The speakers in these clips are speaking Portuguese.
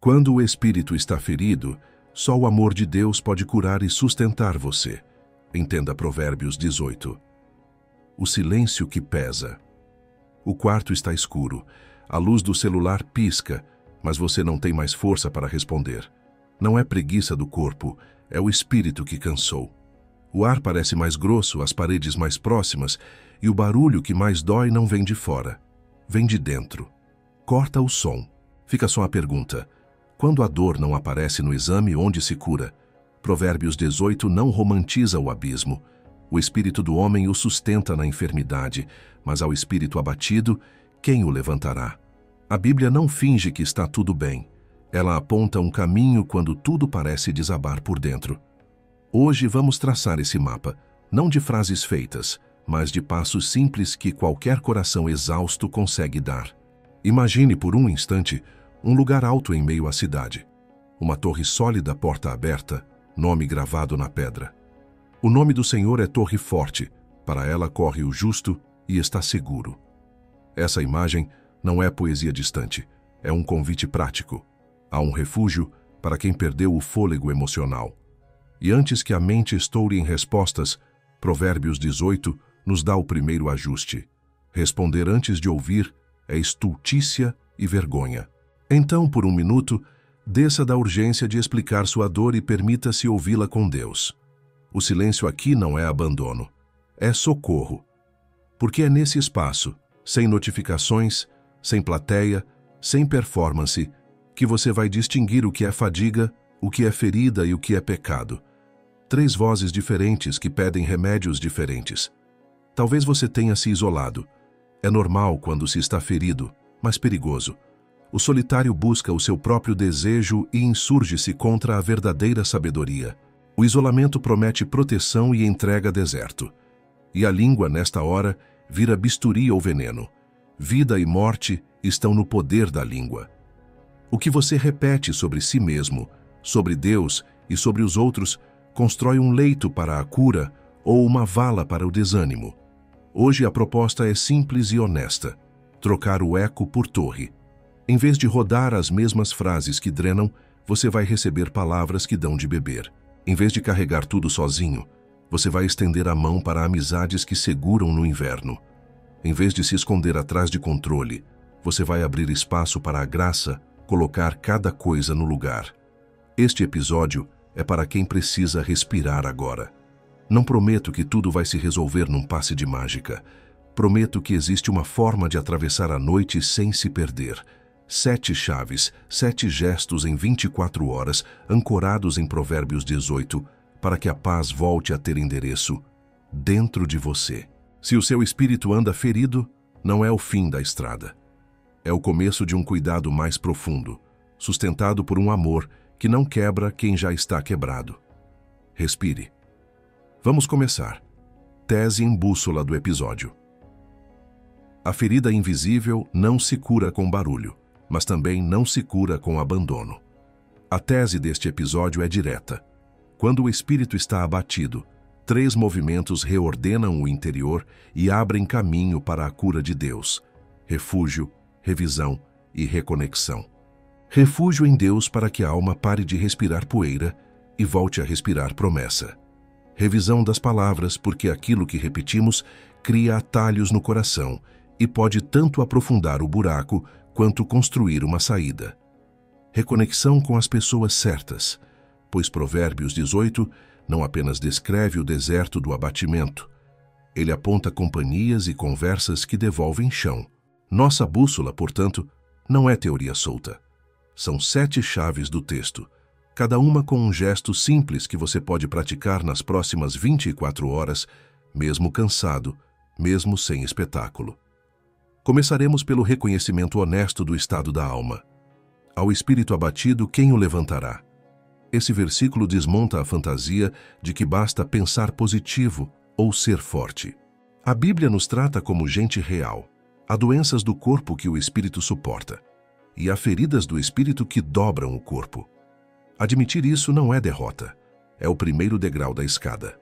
Quando o espírito está ferido, só o amor de Deus pode curar e sustentar você. Entenda Provérbios 18. O silêncio que pesa. O quarto está escuro. A luz do celular pisca, mas você não tem mais força para responder. Não é preguiça do corpo, é o espírito que cansou. O ar parece mais grosso, as paredes mais próximas, e o barulho que mais dói não vem de fora, vem de dentro. Corta o som. Fica só a pergunta: quando a dor não aparece no exame, onde se cura? Provérbios 18 não romantiza o abismo. O espírito do homem o sustenta na enfermidade, mas ao espírito abatido, quem o levantará? A Bíblia não finge que está tudo bem. Ela aponta um caminho quando tudo parece desabar por dentro. Hoje vamos traçar esse mapa, não de frases feitas, mas de passos simples que qualquer coração exausto consegue dar. Imagine por um instante um lugar alto em meio à cidade. Uma torre sólida, porta aberta, nome gravado na pedra. O nome do Senhor é Torre Forte, para ela corre o justo e está seguro. Essa imagem não é poesia distante, é um convite prático. Há um refúgio para quem perdeu o fôlego emocional. E antes que a mente estoure em respostas, Provérbios 18 nos dá o primeiro ajuste. Responder antes de ouvir é estultícia e vergonha. Então, por um minuto, desça da urgência de explicar sua dor e permita-se ouvi-la com Deus. O silêncio aqui não é abandono, é socorro. Porque é nesse espaço, sem notificações, sem plateia, sem performance, que você vai distinguir o que é fadiga, o que é ferida e o que é pecado. 3 vozes diferentes que pedem remédios diferentes. Talvez você tenha se isolado. É normal quando se está ferido, mas perigoso. O solitário busca o seu próprio desejo e insurge-se contra a verdadeira sabedoria. O isolamento promete proteção e entrega deserto. E a língua, nesta hora, vira bisturi ou veneno. Vida e morte estão no poder da língua. O que você repete sobre si mesmo, sobre Deus e sobre os outros, constrói um leito para a cura ou uma vala para o desânimo. Hoje a proposta é simples e honesta: trocar o eco por torre. Em vez de rodar as mesmas frases que drenam, você vai receber palavras que dão de beber. Em vez de carregar tudo sozinho, você vai estender a mão para amizades que seguram no inverno. Em vez de se esconder atrás de controle, você vai abrir espaço para a graça, colocar cada coisa no lugar. Este episódio é para quem precisa respirar agora. Não prometo que tudo vai se resolver num passe de mágica. Prometo que existe uma forma de atravessar a noite sem se perder. 7 chaves, 7 gestos em 24 horas, ancorados em Provérbios 18, para que a paz volte a ter endereço dentro de você. Se o seu espírito anda ferido, não é o fim da estrada. É o começo de um cuidado mais profundo, sustentado por um amor que não quebra quem já está quebrado. Respire. Vamos começar. Tese em bússola do episódio. A ferida invisível não se cura com barulho, mas também não se cura com abandono. A tese deste episódio é direta. Quando o espírito está abatido, 3 movimentos reordenam o interior e abrem caminho para a cura de Deus: refúgio, revisão e reconexão. Refúgio em Deus para que a alma pare de respirar poeira e volte a respirar promessa. Revisão das palavras, porque aquilo que repetimos cria atalhos no coração e pode tanto aprofundar o buraco quanto construir uma saída. Reconexão com as pessoas certas, pois Provérbios 18 não apenas descreve o deserto do abatimento, ele aponta companhias e conversas que devolvem chão. Nossa bússola, portanto, não é teoria solta. São 7 chaves do texto, cada uma com um gesto simples que você pode praticar nas próximas 24 horas, mesmo cansado, mesmo sem espetáculo. Começaremos pelo reconhecimento honesto do estado da alma. Ao espírito abatido, quem o levantará? Esse versículo desmonta a fantasia de que basta pensar positivo ou ser forte. A Bíblia nos trata como gente real. Há doenças do corpo que o espírito suporta, e há feridas do espírito que dobram o corpo. Admitir isso não é derrota, é o primeiro degrau da escada.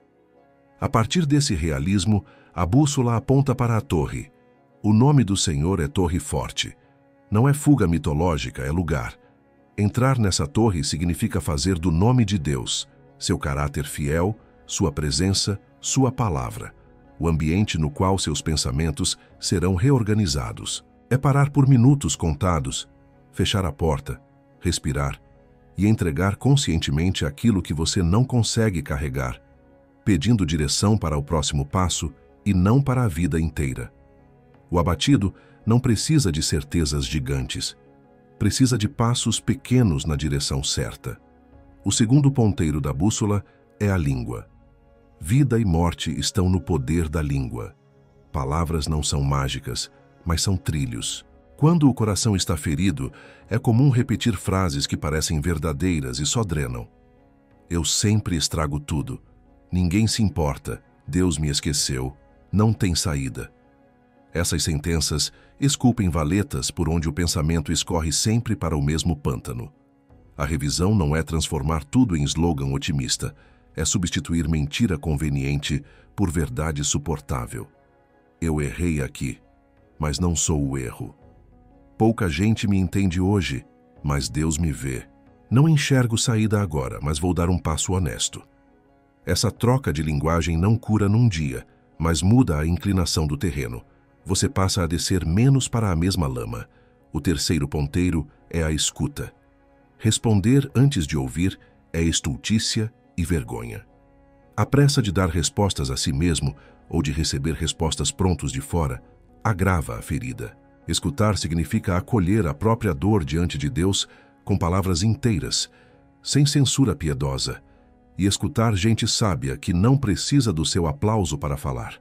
A partir desse realismo, a bússola aponta para a torre. O nome do Senhor é Torre Forte. Não é fuga mitológica, é lugar. Entrar nessa torre significa fazer do nome de Deus, seu caráter fiel, sua presença, sua palavra, o ambiente no qual seus pensamentos serão reorganizados. É parar por minutos contados, fechar a porta, respirar e entregar conscientemente aquilo que você não consegue carregar, pedindo direção para o próximo passo e não para a vida inteira. O abatido não precisa de certezas gigantes, precisa de passos pequenos na direção certa. O segundo ponteiro da bússola é a língua. Vida e morte estão no poder da língua. Palavras não são mágicas, mas são trilhos. Quando o coração está ferido, é comum repetir frases que parecem verdadeiras e só drenam. Eu sempre estrago tudo. Ninguém se importa. Deus me esqueceu. Não tem saída. Essas sentenças esculpem valetas por onde o pensamento escorre sempre para o mesmo pântano. A revisão não é transformar tudo em slogan otimista, é substituir mentira conveniente por verdade suportável. Eu errei aqui, mas não sou o erro. Pouca gente me entende hoje, mas Deus me vê. Não enxergo saída agora, mas vou dar um passo honesto. Essa troca de linguagem não cura num dia, mas muda a inclinação do terreno. Você passa a descer menos para a mesma lama. O terceiro ponteiro é a escuta. Responder antes de ouvir é estultícia e vergonha. A pressa de dar respostas a si mesmo ou de receber respostas prontos de fora agrava a ferida. Escutar significa acolher a própria dor diante de Deus com palavras inteiras, sem censura piedosa, e escutar gente sábia que não precisa do seu aplauso para falar.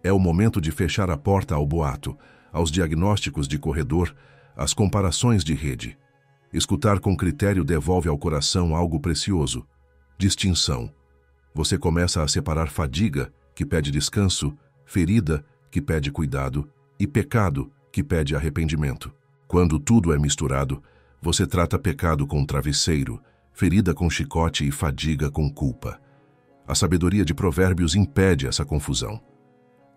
É o momento de fechar a porta ao boato, aos diagnósticos de corredor, às comparações de rede. Escutar com critério devolve ao coração algo precioso: distinção. Você começa a separar fadiga, que pede descanso, ferida, que pede cuidado, e pecado, que pede arrependimento. Quando tudo é misturado, você trata pecado com travesseiro, ferida com chicote e fadiga com culpa. A sabedoria de Provérbios impede essa confusão.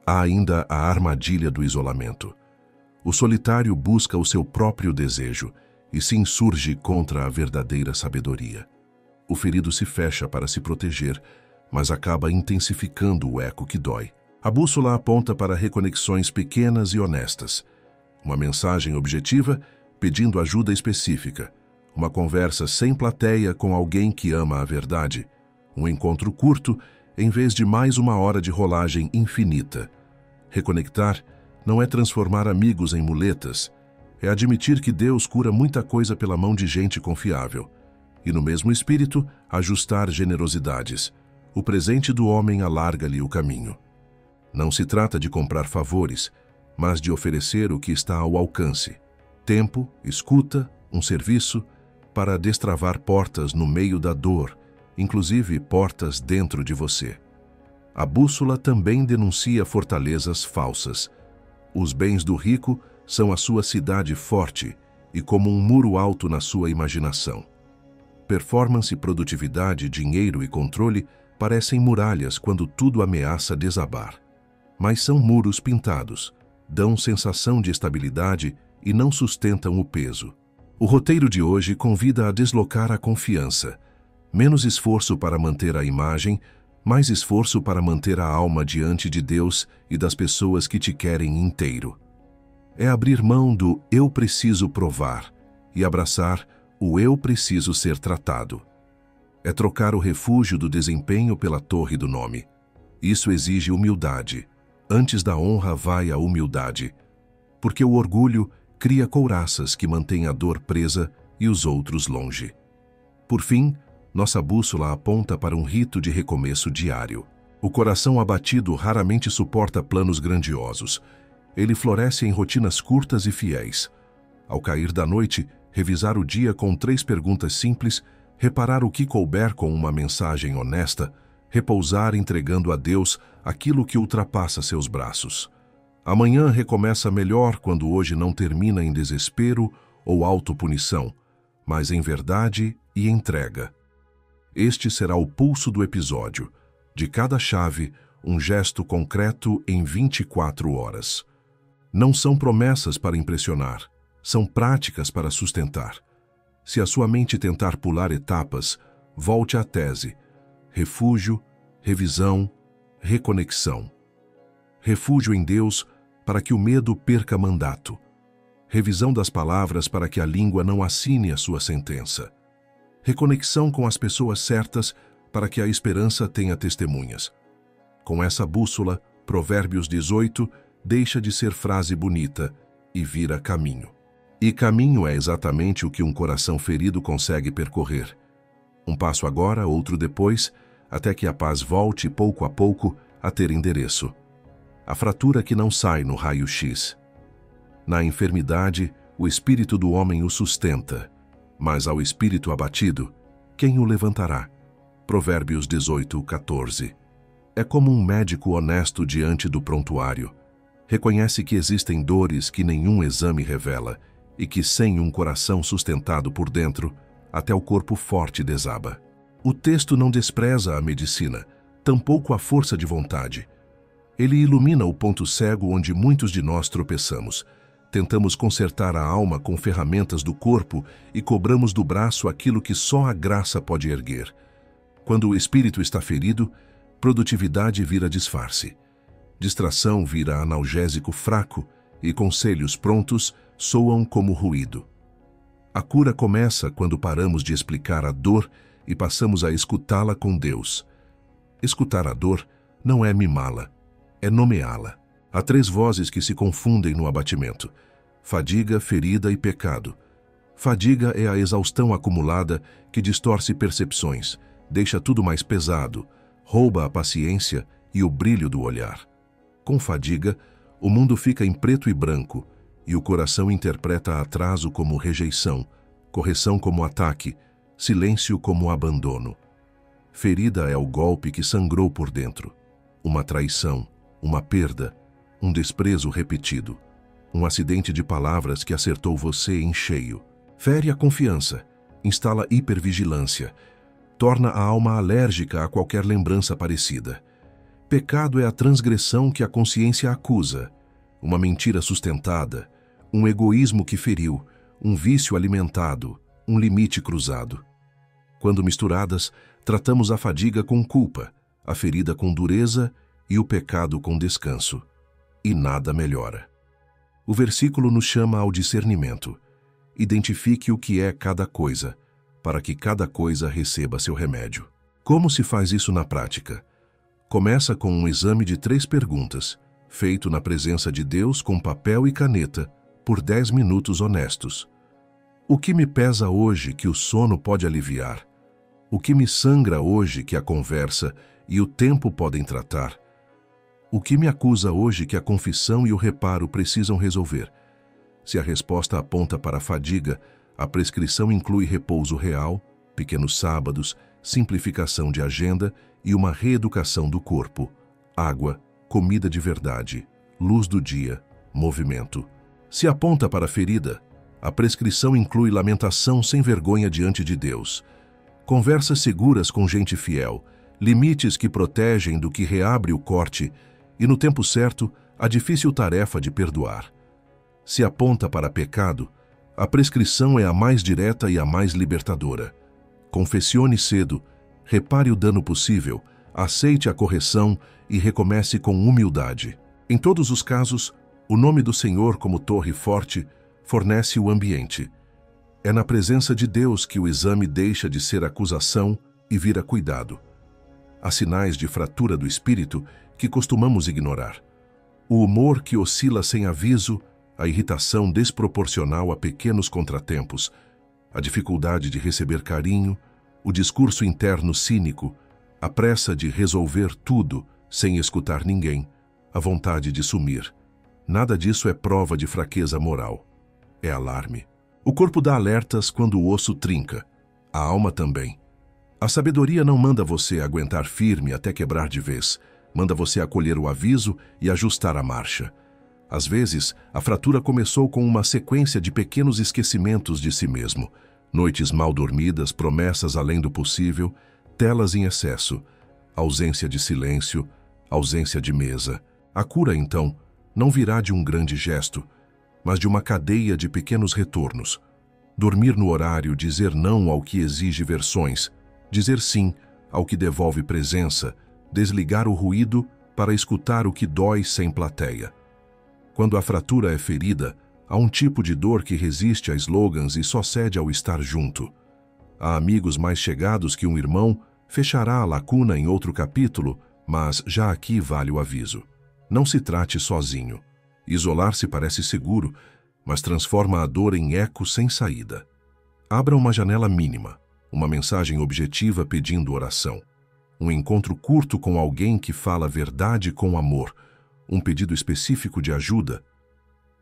Há ainda a armadilha do isolamento. O solitário busca o seu próprio desejo e se insurge contra a verdadeira sabedoria. O ferido se fecha para se proteger, mas acaba intensificando o eco que dói. A bússola aponta para reconexões pequenas e honestas. Uma mensagem objetiva, pedindo ajuda específica. Uma conversa sem plateia com alguém que ama a verdade. Um encontro curto, em vez de mais uma hora de rolagem infinita. Reconectar não é transformar amigos em muletas, é admitir que Deus cura muita coisa pela mão de gente confiável. E no mesmo espírito, ajustar generosidades. O presente do homem alarga-lhe o caminho. Não se trata de comprar favores, mas de oferecer o que está ao alcance. Tempo, escuta, um serviço, para destravar portas no meio da dor, inclusive portas dentro de você. A bússola também denuncia fortalezas falsas. Os bens do rico são a sua cidade forte e como um muro alto na sua imaginação. Performance, produtividade, dinheiro e controle parecem muralhas quando tudo ameaça desabar. Mas são muros pintados, dão sensação de estabilidade e não sustentam o peso. O roteiro de hoje convida a deslocar a confiança. Menos esforço para manter a imagem, mais esforço para manter a alma diante de Deus e das pessoas que te querem inteiro. É abrir mão do eu preciso provar e abraçar o eu preciso ser tratado. É trocar o refúgio do desempenho pela torre do nome. Isso exige humildade. Antes da honra vai a humildade, porque o orgulho cria couraças que mantêm a dor presa e os outros longe. Por fim, nossa bússola aponta para um rito de recomeço diário. O coração abatido raramente suporta planos grandiosos. Ele floresce em rotinas curtas e fiéis. Ao cair da noite, revisar o dia com 3 perguntas simples, reparar o que couber com uma mensagem honesta, repousar entregando a Deus aquilo que ultrapassa seus braços. Amanhã recomeça melhor quando hoje não termina em desespero ou autopunição, mas em verdade e entrega. Este será o pulso do episódio. De cada chave, um gesto concreto em 24 horas. Não são promessas para impressionar, são práticas para sustentar. Se a sua mente tentar pular etapas, volte à tese. Refúgio, revisão, reconexão. Refúgio em Deus para que o medo perca mandato. Revisão das palavras para que a língua não assine a sua sentença. Reconexão com as pessoas certas para que a esperança tenha testemunhas. Com essa bússola, Provérbios 18 deixa de ser frase bonita e vira caminho. E caminho é exatamente o que um coração ferido consegue percorrer. Um passo agora, outro depois, até que a paz volte pouco a pouco a ter endereço. A fratura que não sai no raio-x. Na enfermidade, o espírito do homem o sustenta, mas ao espírito abatido, quem o levantará? Provérbios 18, 14. É como um médico honesto diante do prontuário. Reconhece que existem dores que nenhum exame revela e que, sem um coração sustentado por dentro, até o corpo forte desaba. O texto não despreza a medicina, tampouco a força de vontade. Ele ilumina o ponto cego onde muitos de nós tropeçamos. Tentamos consertar a alma com ferramentas do corpo e cobramos do braço aquilo que só a graça pode erguer. Quando o espírito está ferido, produtividade vira disfarce. Distração vira analgésico fraco e conselhos prontos soam como ruído. A cura começa quando paramos de explicar a dor e passamos a escutá-la com Deus. Escutar a dor não é mimá-la, é nomeá-la. Há 3 vozes que se confundem no abatimento: fadiga, ferida e pecado. Fadiga é a exaustão acumulada que distorce percepções, deixa tudo mais pesado, rouba a paciência e o brilho do olhar. Com fadiga, o mundo fica em preto e branco, e o coração interpreta atraso como rejeição, correção como ataque, silêncio como abandono. Ferida é o golpe que sangrou por dentro. Uma traição, uma perda, um desprezo repetido, um acidente de palavras que acertou você em cheio. Fere a confiança, instala hipervigilância, torna a alma alérgica a qualquer lembrança parecida. Pecado é a transgressão que a consciência acusa, uma mentira sustentada, um egoísmo que feriu, um vício alimentado, um limite cruzado. Quando misturadas, tratamos a fadiga com culpa, a ferida com dureza e o pecado com descanso. E nada melhora. O versículo nos chama ao discernimento. Identifique o que é cada coisa, para que cada coisa receba seu remédio. Como se faz isso na prática? Começa com um exame de 3 perguntas, feito na presença de Deus com papel e caneta, por 10 minutos honestos. O que me pesa hoje que o sono pode aliviar? O que me sangra hoje que a conversa e o tempo podem tratar? O que me acusa hoje que a confissão e o reparo precisam resolver? Se a resposta aponta para a fadiga, a prescrição inclui repouso real, pequenos sábados, simplificação de agenda e uma reeducação do corpo, água, comida de verdade, luz do dia, movimento. Se aponta para a ferida, a prescrição inclui lamentação sem vergonha diante de Deus, conversas seguras com gente fiel, limites que protegem do que reabre o corte e, no tempo certo, a difícil tarefa de perdoar. Se aponta para pecado, a prescrição é a mais direta e a mais libertadora. Confessione cedo, repare o dano possível, aceite a correção e recomece com humildade. Em todos os casos, o nome do Senhor como torre forte fornece o ambiente. É na presença de Deus que o exame deixa de ser acusação e vira cuidado. Há sinais de fratura do espírito que costumamos ignorar. O humor que oscila sem aviso, a irritação desproporcional a pequenos contratempos, a dificuldade de receber carinho, o discurso interno cínico, a pressa de resolver tudo sem escutar ninguém, a vontade de sumir. Nada disso é prova de fraqueza moral. É alarme. O corpo dá alertas quando o osso trinca. A alma também. A sabedoria não manda você aguentar firme até quebrar de vez. Manda você acolher o aviso e ajustar a marcha. Às vezes, a fratura começou com uma sequência de pequenos esquecimentos de si mesmo. Noites mal dormidas, promessas além do possível, telas em excesso, ausência de silêncio, ausência de mesa. A cura, então, não virá de um grande gesto, mas de uma cadeia de pequenos retornos. Dormir no horário, dizer não ao que exige versões, dizer sim ao que devolve presença, desligar o ruído para escutar o que dói sem plateia. Quando a fratura é ferida, há um tipo de dor que resiste a slogans e só cede ao estar junto. Há amigos mais chegados que um irmão, fechará a lacuna em outro capítulo, mas já aqui vale o aviso. Não se trate sozinho. Isolar-se parece seguro, mas transforma a dor em eco sem saída. Abra uma janela mínima, uma mensagem objetiva pedindo oração. Um encontro curto com alguém que fala a verdade com amor. Um pedido específico de ajuda.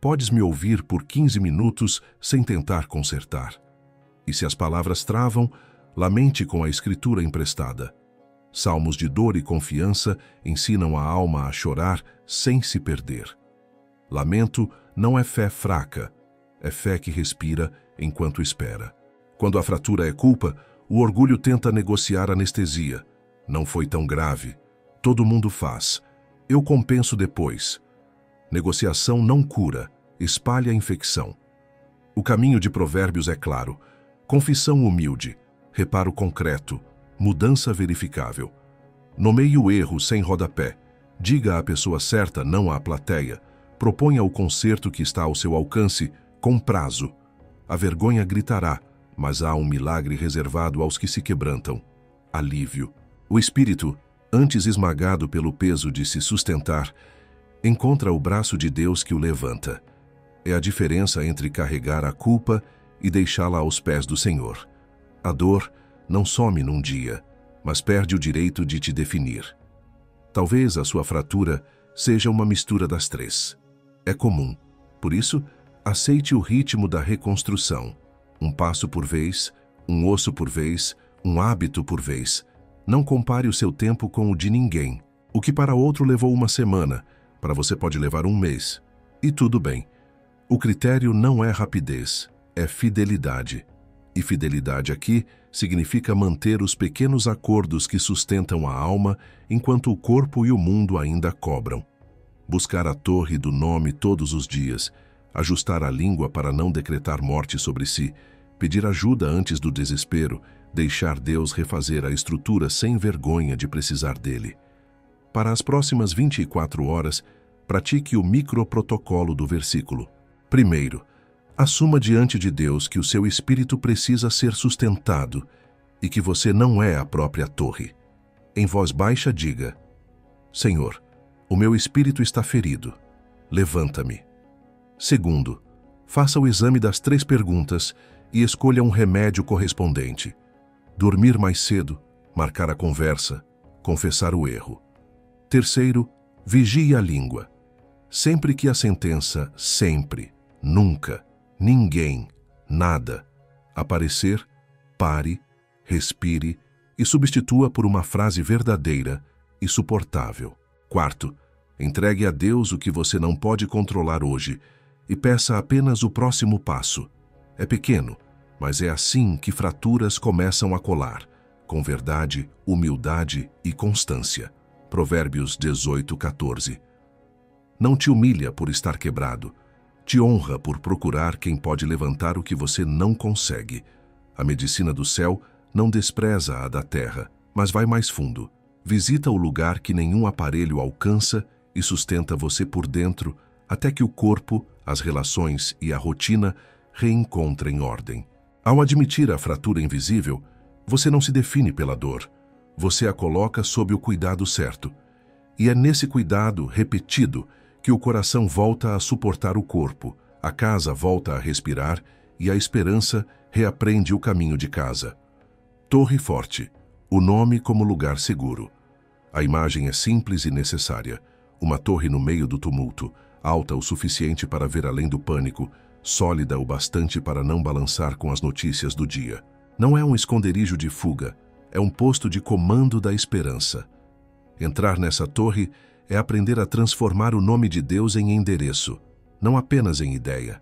Podes me ouvir por 15 minutos sem tentar consertar. E se as palavras travam, lamente com a escritura emprestada. Salmos de dor e confiança ensinam a alma a chorar sem se perder. Lamento não é fé fraca, é fé que respira enquanto espera. Quando a fratura é culpa, o orgulho tenta negociar anestesia. Não foi tão grave. Todo mundo faz. Eu compenso depois. Negociação não cura, espalha a infecção. O caminho de Provérbios é claro. Confissão humilde, reparo concreto, mudança verificável. Nomeie o erro sem rodapé. Diga à pessoa certa, não à plateia. Proponha o conserto que está ao seu alcance, com prazo. A vergonha gritará, mas há um milagre reservado aos que se quebrantam. Alívio. O espírito, antes esmagado pelo peso de se sustentar, encontra o braço de Deus que o levanta. É a diferença entre carregar a culpa e deixá-la aos pés do Senhor. A dor não some num dia, mas perde o direito de te definir. Talvez a sua fratura seja uma mistura das três. É comum. Por isso, aceite o ritmo da reconstrução. Um passo por vez, um osso por vez, um hábito por vez. Não compare o seu tempo com o de ninguém. O que para outro levou uma semana, para você pode levar um mês. E tudo bem. O critério não é rapidez, é fidelidade. E fidelidade aqui significa manter os pequenos acordos que sustentam a alma enquanto o corpo e o mundo ainda cobram. Buscar a torre do nome todos os dias, ajustar a língua para não decretar morte sobre si, pedir ajuda antes do desespero, deixar Deus refazer a estrutura sem vergonha de precisar dele. Para as próximas 24 horas, pratique o microprotocolo do versículo. Primeiro, assuma diante de Deus que o seu espírito precisa ser sustentado e que você não é a própria torre. Em voz baixa diga: Senhor, o meu espírito está ferido. Levanta-me. Segundo, faça o exame das 3 perguntas e escolha um remédio correspondente. Dormir mais cedo, marcar a conversa, confessar o erro. Terceiro, vigie a língua. Sempre que a sentença sempre, nunca, ninguém, nada aparecer, pare, respire e substitua por uma frase verdadeira e suportável. Quarto, entregue a Deus o que você não pode controlar hoje e peça apenas o próximo passo. É pequeno, mas é assim que fraturas começam a colar, com verdade, humildade e constância. Provérbios 18:14. Não te humilha por estar quebrado, te honra por procurar quem pode levantar o que você não consegue. A medicina do céu não despreza a da terra, mas vai mais fundo. Visita o lugar que nenhum aparelho alcança e sustenta você por dentro até que o corpo, as relações e a rotina reencontrem ordem. Ao admitir a fratura invisível, você não se define pela dor. Você a coloca sob o cuidado certo. E é nesse cuidado repetido que o coração volta a suportar o corpo, a casa volta a respirar e a esperança reaprende o caminho de casa. Torre forte, o nome como lugar seguro. A imagem é simples e necessária. Uma torre no meio do tumulto, alta o suficiente para ver além do pânico, sólida o bastante para não balançar com as notícias do dia. Não é um esconderijo de fuga, é um posto de comando da esperança. Entrar nessa torre é aprender a transformar o nome de Deus em endereço, não apenas em ideia.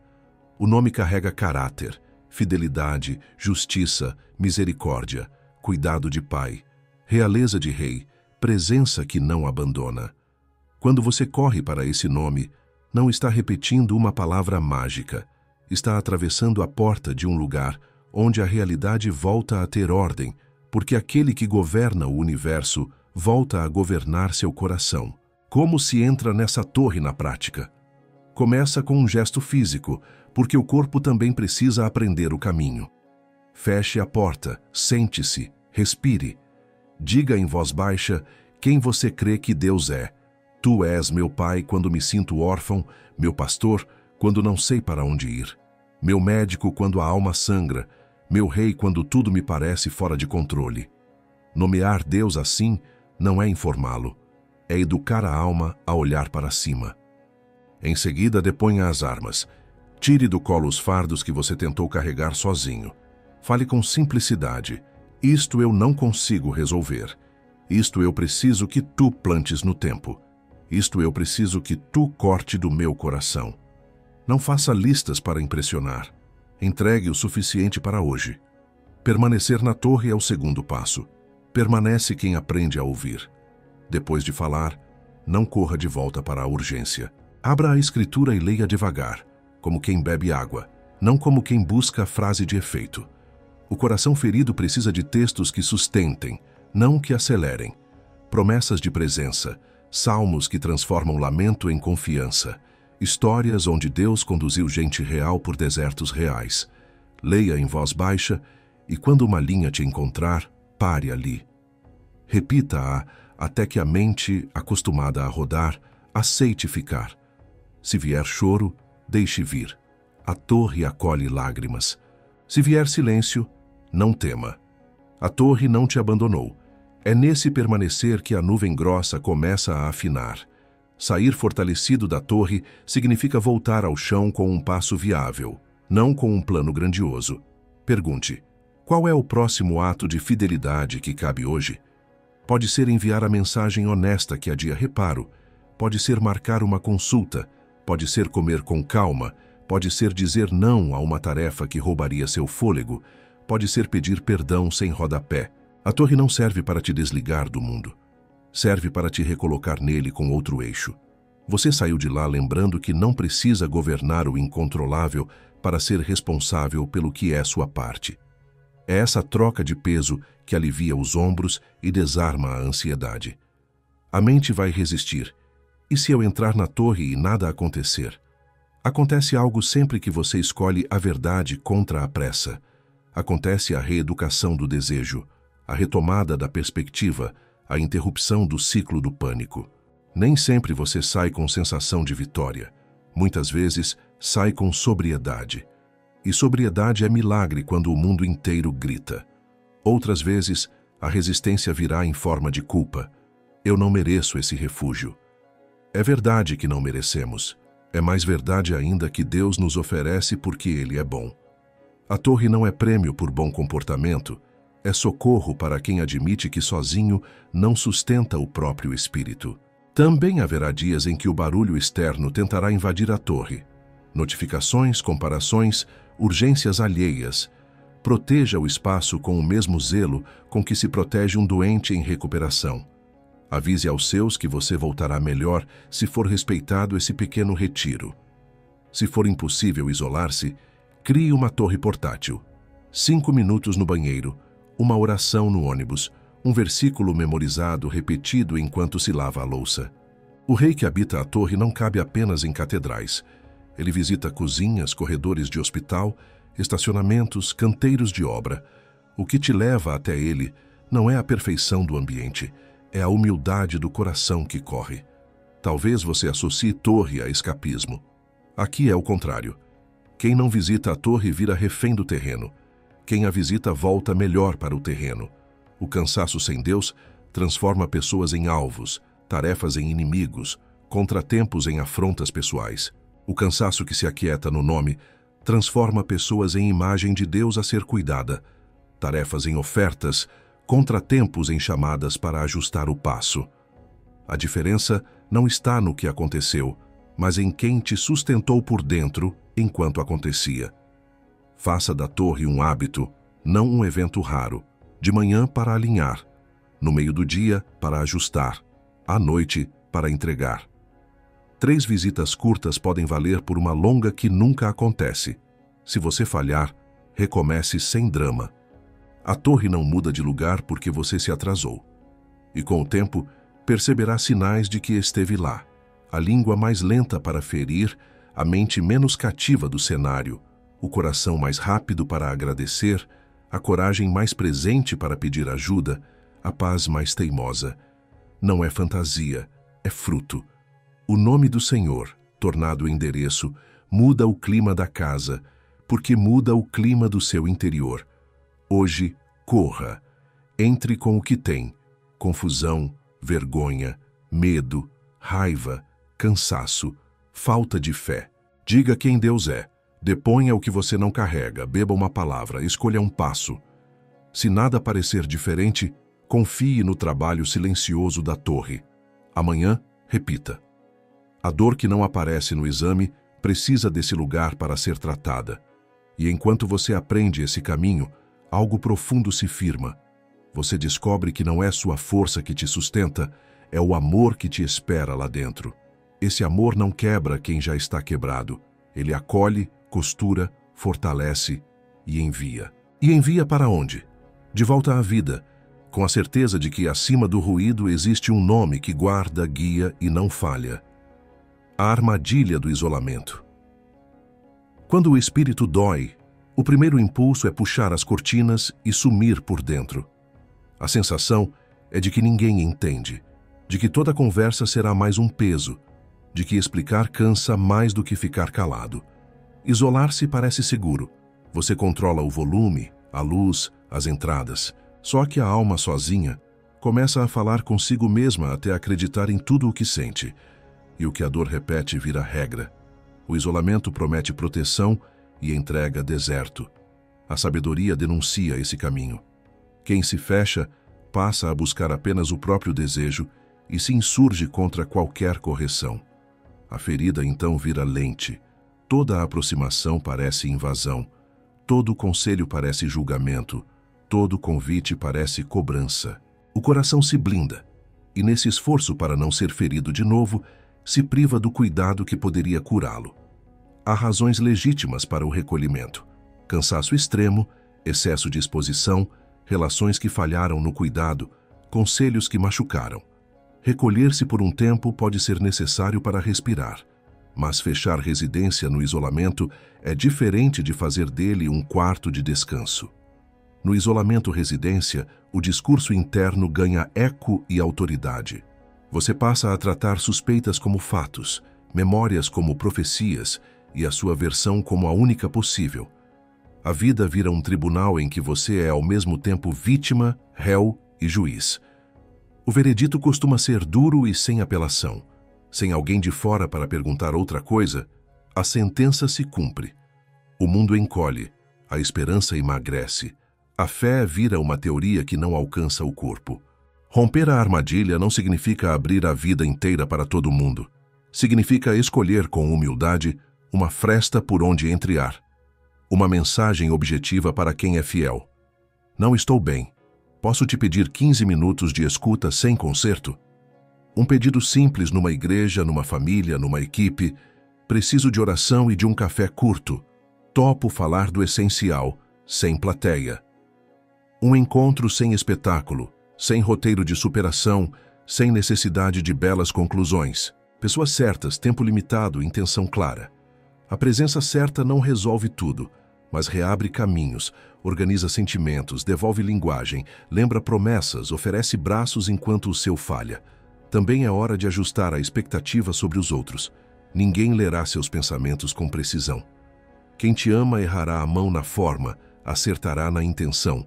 O nome carrega caráter, fidelidade, justiça, misericórdia, cuidado de pai, realeza de rei, presença que não abandona. Quando você corre para esse nome, não está repetindo uma palavra mágica, está atravessando a porta de um lugar onde a realidade volta a ter ordem, porque aquele que governa o universo volta a governar seu coração. Como se entra nessa torre na prática? Começa com um gesto físico, porque o corpo também precisa aprender o caminho. Feche a porta, sente-se, respire. Diga em voz baixa quem você crê que Deus é. Tu és meu pai quando me sinto órfão, meu pastor quando não sei para onde ir, meu médico quando a alma sangra, meu rei quando tudo me parece fora de controle. Nomear Deus assim não é informá-lo, é educar a alma a olhar para cima. Em seguida, deponha as armas. Tire do colo os fardos que você tentou carregar sozinho. Fale com simplicidade. Isto eu não consigo resolver. Isto eu preciso que tu plantes no tempo. Isto eu preciso que tu corte do meu coração. Não faça listas para impressionar. Entregue o suficiente para hoje. Permanecer na torre é o segundo passo. Permanece quem aprende a ouvir. Depois de falar, não corra de volta para a urgência. Abra a escritura e leia devagar, como quem bebe água, não como quem busca a frase de efeito. O coração ferido precisa de textos que sustentem, não que acelerem. Promessas de presença, salmos que transformam lamento em confiança, histórias onde Deus conduziu gente real por desertos reais. Leia em voz baixa e quando uma linha te encontrar, pare ali. Repita-a até que a mente, acostumada a rodar, aceite ficar. Se vier choro, deixe vir. A torre acolhe lágrimas. Se vier silêncio, não tema. A torre não te abandonou. É nesse permanecer que a nuvem grossa começa a afinar. Sair fortalecido da torre significa voltar ao chão com um passo viável, não com um plano grandioso. Pergunte: qual é o próximo ato de fidelidade que cabe hoje? Pode ser enviar a mensagem honesta que adia reparo, pode ser marcar uma consulta, pode ser comer com calma, pode ser dizer não a uma tarefa que roubaria seu fôlego, pode ser pedir perdão sem rodapé. A torre não serve para te desligar do mundo. Serve para te recolocar nele com outro eixo. Você saiu de lá lembrando que não precisa governar o incontrolável para ser responsável pelo que é sua parte. É essa troca de peso que alivia os ombros e desarma a ansiedade. A mente vai resistir. E se eu entrar na torre e nada acontecer? Acontece algo sempre que você escolhe a verdade contra a pressa. Acontece a reeducação do desejo, a retomada da perspectiva, a interrupção do ciclo do pânico. Nem sempre você sai com sensação de vitória. Muitas vezes, sai com sobriedade. E sobriedade é milagre quando o mundo inteiro grita. Outras vezes, a resistência virá em forma de culpa. Eu não mereço esse refúgio. É verdade que não merecemos. É mais verdade ainda que Deus nos oferece porque Ele é bom. A torre não é prêmio por bom comportamento, é socorro para quem admite que sozinho não sustenta o próprio espírito. Também haverá dias em que o barulho externo tentará invadir a torre. Notificações, comparações, urgências alheias. Proteja o espaço com o mesmo zelo com que se protege um doente em recuperação. Avise aos seus que você voltará melhor se for respeitado esse pequeno retiro. Se for impossível isolar-se, crie uma torre portátil. 5 minutos no banheiro, uma oração no ônibus, um versículo memorizado repetido enquanto se lava a louça. O rei que habita a torre não cabe apenas em catedrais. Ele visita cozinhas, corredores de hospital, estacionamentos, canteiros de obra. O que te leva até ele não é a perfeição do ambiente, é a humildade do coração que corre. Talvez você associe torre a escapismo. Aqui é o contrário. Quem não visita a torre vira refém do terreno. Quem a visita volta melhor para o terreno. O cansaço sem Deus transforma pessoas em alvos, tarefas em inimigos, contratempos em afrontas pessoais. O cansaço que se aquieta no nome transforma pessoas em imagem de Deus a ser cuidada, tarefas em ofertas, contratempos em chamadas para ajustar o passo. A diferença não está no que aconteceu, mas em quem te sustentou por dentro enquanto acontecia. Faça da torre um hábito, não um evento raro. De manhã para alinhar, no meio do dia para ajustar, à noite para entregar. 3 visitas curtas podem valer por uma longa que nunca acontece. Se você falhar, recomece sem drama. A torre não muda de lugar porque você se atrasou. E com o tempo, perceberá sinais de que esteve lá. A língua mais lenta para ferir, a mente menos cativa do cenário, o coração mais rápido para agradecer, a coragem mais presente para pedir ajuda, a paz mais teimosa. Não é fantasia, é fruto. O nome do Senhor, tornado endereço, muda o clima da casa, porque muda o clima do seu interior. Hoje, corra. Entre com o que tem: confusão, vergonha, medo, raiva, cansaço, falta de fé. Diga quem Deus é. Deponha o que você não carrega, beba uma palavra, escolha um passo. Se nada parecer diferente, confie no trabalho silencioso da torre. Amanhã, repita. A dor que não aparece no exame precisa desse lugar para ser tratada. E enquanto você aprende esse caminho, algo profundo se firma. Você descobre que não é sua força que te sustenta, é o amor que te espera lá dentro. Esse amor não quebra quem já está quebrado. Ele acolhe, costura, fortalece e envia. E envia para onde? De volta à vida, com a certeza de que acima do ruído existe um nome que guarda, guia e não falha. A armadilha do isolamento. Quando o espírito dói, o primeiro impulso é puxar as cortinas e sumir por dentro. A sensação é de que ninguém entende, de que toda conversa será mais um peso, de que explicar cansa mais do que ficar calado. Isolar-se parece seguro. Você controla o volume, a luz, as entradas. Só que a alma sozinha começa a falar consigo mesma até acreditar em tudo o que sente. E o que a dor repete vira regra. O isolamento promete proteção e entrega deserto. A sabedoria denuncia esse caminho. Quem se fecha passa a buscar apenas o próprio desejo e se insurge contra qualquer correção. A ferida então vira lente. Toda aproximação parece invasão. Todo conselho parece julgamento. Todo convite parece cobrança. O coração se blinda, e nesse esforço para não ser ferido de novo, se priva do cuidado que poderia curá-lo. Há razões legítimas para o recolhimento: cansaço extremo, excesso de exposição, relações que falharam no cuidado, conselhos que machucaram. Recolher-se por um tempo pode ser necessário para respirar, mas fechar residência no isolamento é diferente de fazer dele um quarto de descanso. No isolamento residência, o discurso interno ganha eco e autoridade. Você passa a tratar suspeitas como fatos, memórias como profecias e a sua versão como a única possível. A vida vira um tribunal em que você é ao mesmo tempo vítima, réu e juiz. O veredito costuma ser duro e sem apelação. Sem alguém de fora para perguntar outra coisa, a sentença se cumpre. O mundo encolhe, a esperança emagrece. A fé vira uma teoria que não alcança o corpo. Romper a armadilha não significa abrir a vida inteira para todo mundo. Significa escolher com humildade uma fresta por onde entrear. Uma mensagem objetiva para quem é fiel. Não estou bem. Posso te pedir 15 minutos de escuta sem conserto? Um pedido simples numa igreja, numa família, numa equipe. Preciso de oração e de um café curto. Topo falar do essencial, sem plateia. Um encontro sem espetáculo, sem roteiro de superação, sem necessidade de belas conclusões. Pessoas certas, tempo limitado, intenção clara. A presença certa não resolve tudo, mas reabre caminhos, organiza sentimentos, devolve linguagem, lembra promessas, oferece braços enquanto o seu falha. Também é hora de ajustar a expectativa sobre os outros. Ninguém lerá seus pensamentos com precisão. Quem te ama errará a mão na forma, acertará na intenção.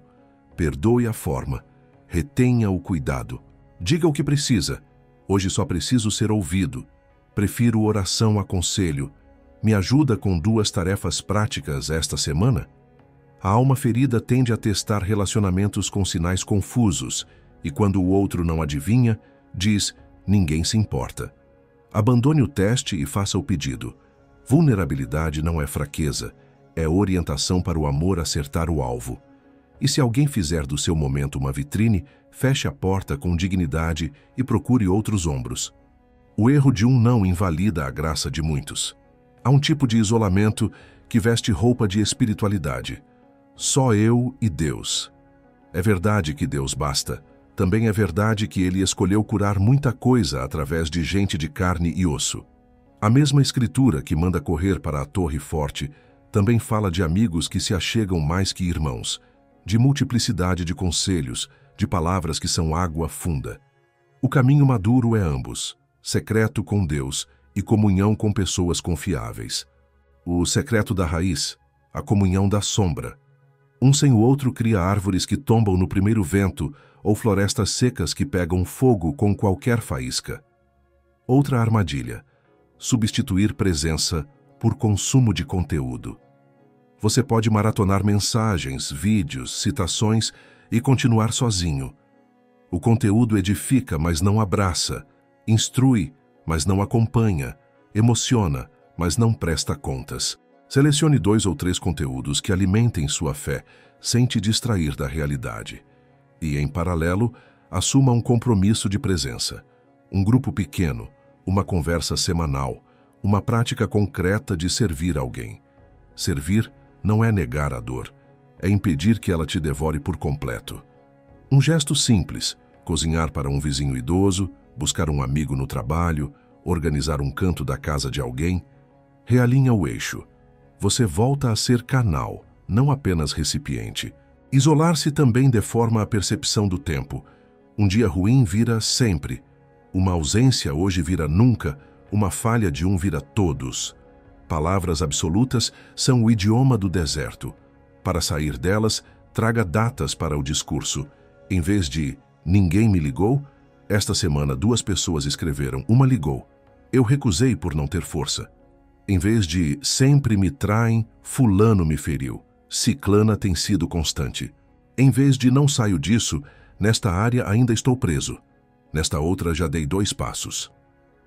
Perdoe a forma, retenha o cuidado. Diga o que precisa. Hoje só preciso ser ouvido. Prefiro oração a conselho. Me ajuda com 2 tarefas práticas esta semana? A alma ferida tende a testar relacionamentos com sinais confusos, e quando o outro não adivinha, diz: ninguém se importa. Abandone o teste e faça o pedido. Vulnerabilidade não é fraqueza, é orientação para o amor acertar o alvo. E se alguém fizer do seu momento uma vitrine, feche a porta com dignidade e procure outros ombros. O erro de um não invalida a graça de muitos. Há um tipo de isolamento que veste roupa de espiritualidade. Só eu e Deus. É verdade que Deus basta. Também é verdade que Ele escolheu curar muita coisa através de gente de carne e osso. A mesma Escritura que manda correr para a torre forte também fala de amigos que se achegam mais que irmãos, de multiplicidade de conselhos, de palavras que são água funda. O caminho maduro é ambos, secreto com Deus e comunhão com pessoas confiáveis. O secreto da raiz, a comunhão da sombra. Um sem o outro cria árvores que tombam no primeiro vento ou florestas secas que pegam fogo com qualquer faísca. Outra armadilha: substituir presença por consumo de conteúdo. Você pode maratonar mensagens, vídeos, citações e continuar sozinho. O conteúdo edifica, mas não abraça, instrui, mas não acompanha, emociona, mas não presta contas. Selecione 2 ou 3 conteúdos que alimentem sua fé, sem te distrair da realidade. E, em paralelo, assuma um compromisso de presença. Um grupo pequeno, uma conversa semanal, uma prática concreta de servir alguém. Servir não é negar a dor, é impedir que ela te devore por completo. Um gesto simples, cozinhar para um vizinho idoso, buscar um amigo no trabalho, organizar um canto da casa de alguém, realinha o eixo. Você volta a ser canal, não apenas recipiente. Isolar-se também deforma a percepção do tempo. Um dia ruim vira sempre. Uma ausência hoje vira nunca, uma falha de um vira todos. Palavras absolutas são o idioma do deserto. Para sair delas, traga datas para o discurso. Em vez de "ninguém me ligou", esta semana 2 pessoas escreveram, uma ligou. Eu recusei por não ter força. Em vez de "sempre me traem", fulano me feriu. Ciclana tem sido constante. Em vez de "não saio disso", nesta área ainda estou preso. Nesta outra já dei 2 passos.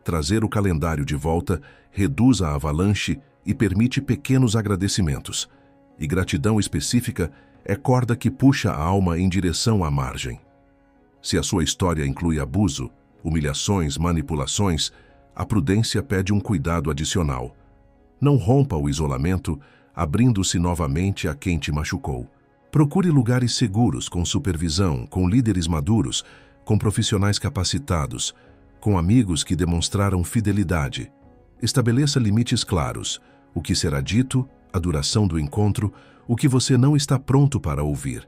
Trazer o calendário de volta reduz a avalanche e permite pequenos agradecimentos. E gratidão específica é corda que puxa a alma em direção à margem. Se a sua história inclui abuso, humilhações, manipulações, a prudência pede um cuidado adicional. Não rompa o isolamento, abrindo-se novamente a quem te machucou. Procure lugares seguros, com supervisão, com líderes maduros, com profissionais capacitados, com amigos que demonstraram fidelidade. Estabeleça limites claros: o que será dito, a duração do encontro, o que você não está pronto para ouvir.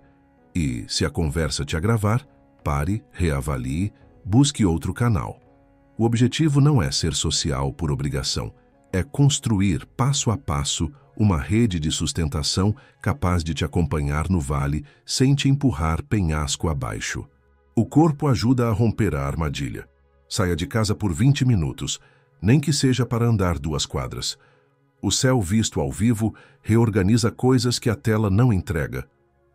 E, se a conversa te agravar, pare, reavalie, busque outro canal. O objetivo não é ser social por obrigação, é construir, passo a passo, uma rede de sustentação capaz de te acompanhar no vale sem te empurrar penhasco abaixo. O corpo ajuda a romper a armadilha. Saia de casa por 20 minutos, nem que seja para andar 2 quadras. O céu visto ao vivo reorganiza coisas que a tela não entrega.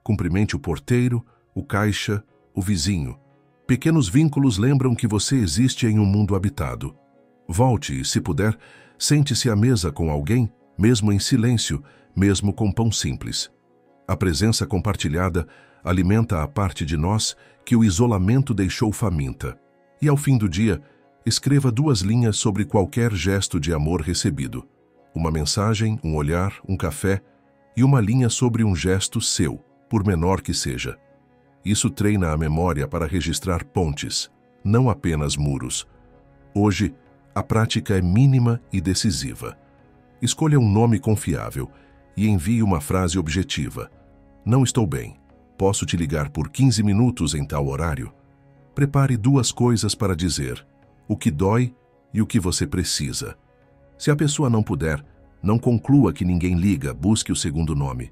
Cumprimente o porteiro, o caixa, o vizinho. Pequenos vínculos lembram que você existe em um mundo habitado. Volte e, se puder, sente-se à mesa com alguém, mesmo em silêncio, mesmo com pão simples. A presença compartilhada alimenta a parte de nós que o isolamento deixou faminta. E ao fim do dia, escreva 2 linhas sobre qualquer gesto de amor recebido. Uma mensagem, um olhar, um café e uma linha sobre um gesto seu, por menor que seja. Isso treina a memória para registrar pontes, não apenas muros. Hoje, a prática é mínima e decisiva. Escolha um nome confiável e envie uma frase objetiva. Não estou bem. Posso te ligar por 15 minutos em tal horário? Prepare 2 coisas para dizer: o que dói e o que você precisa. Se a pessoa não puder, não conclua que ninguém liga, busque o segundo nome.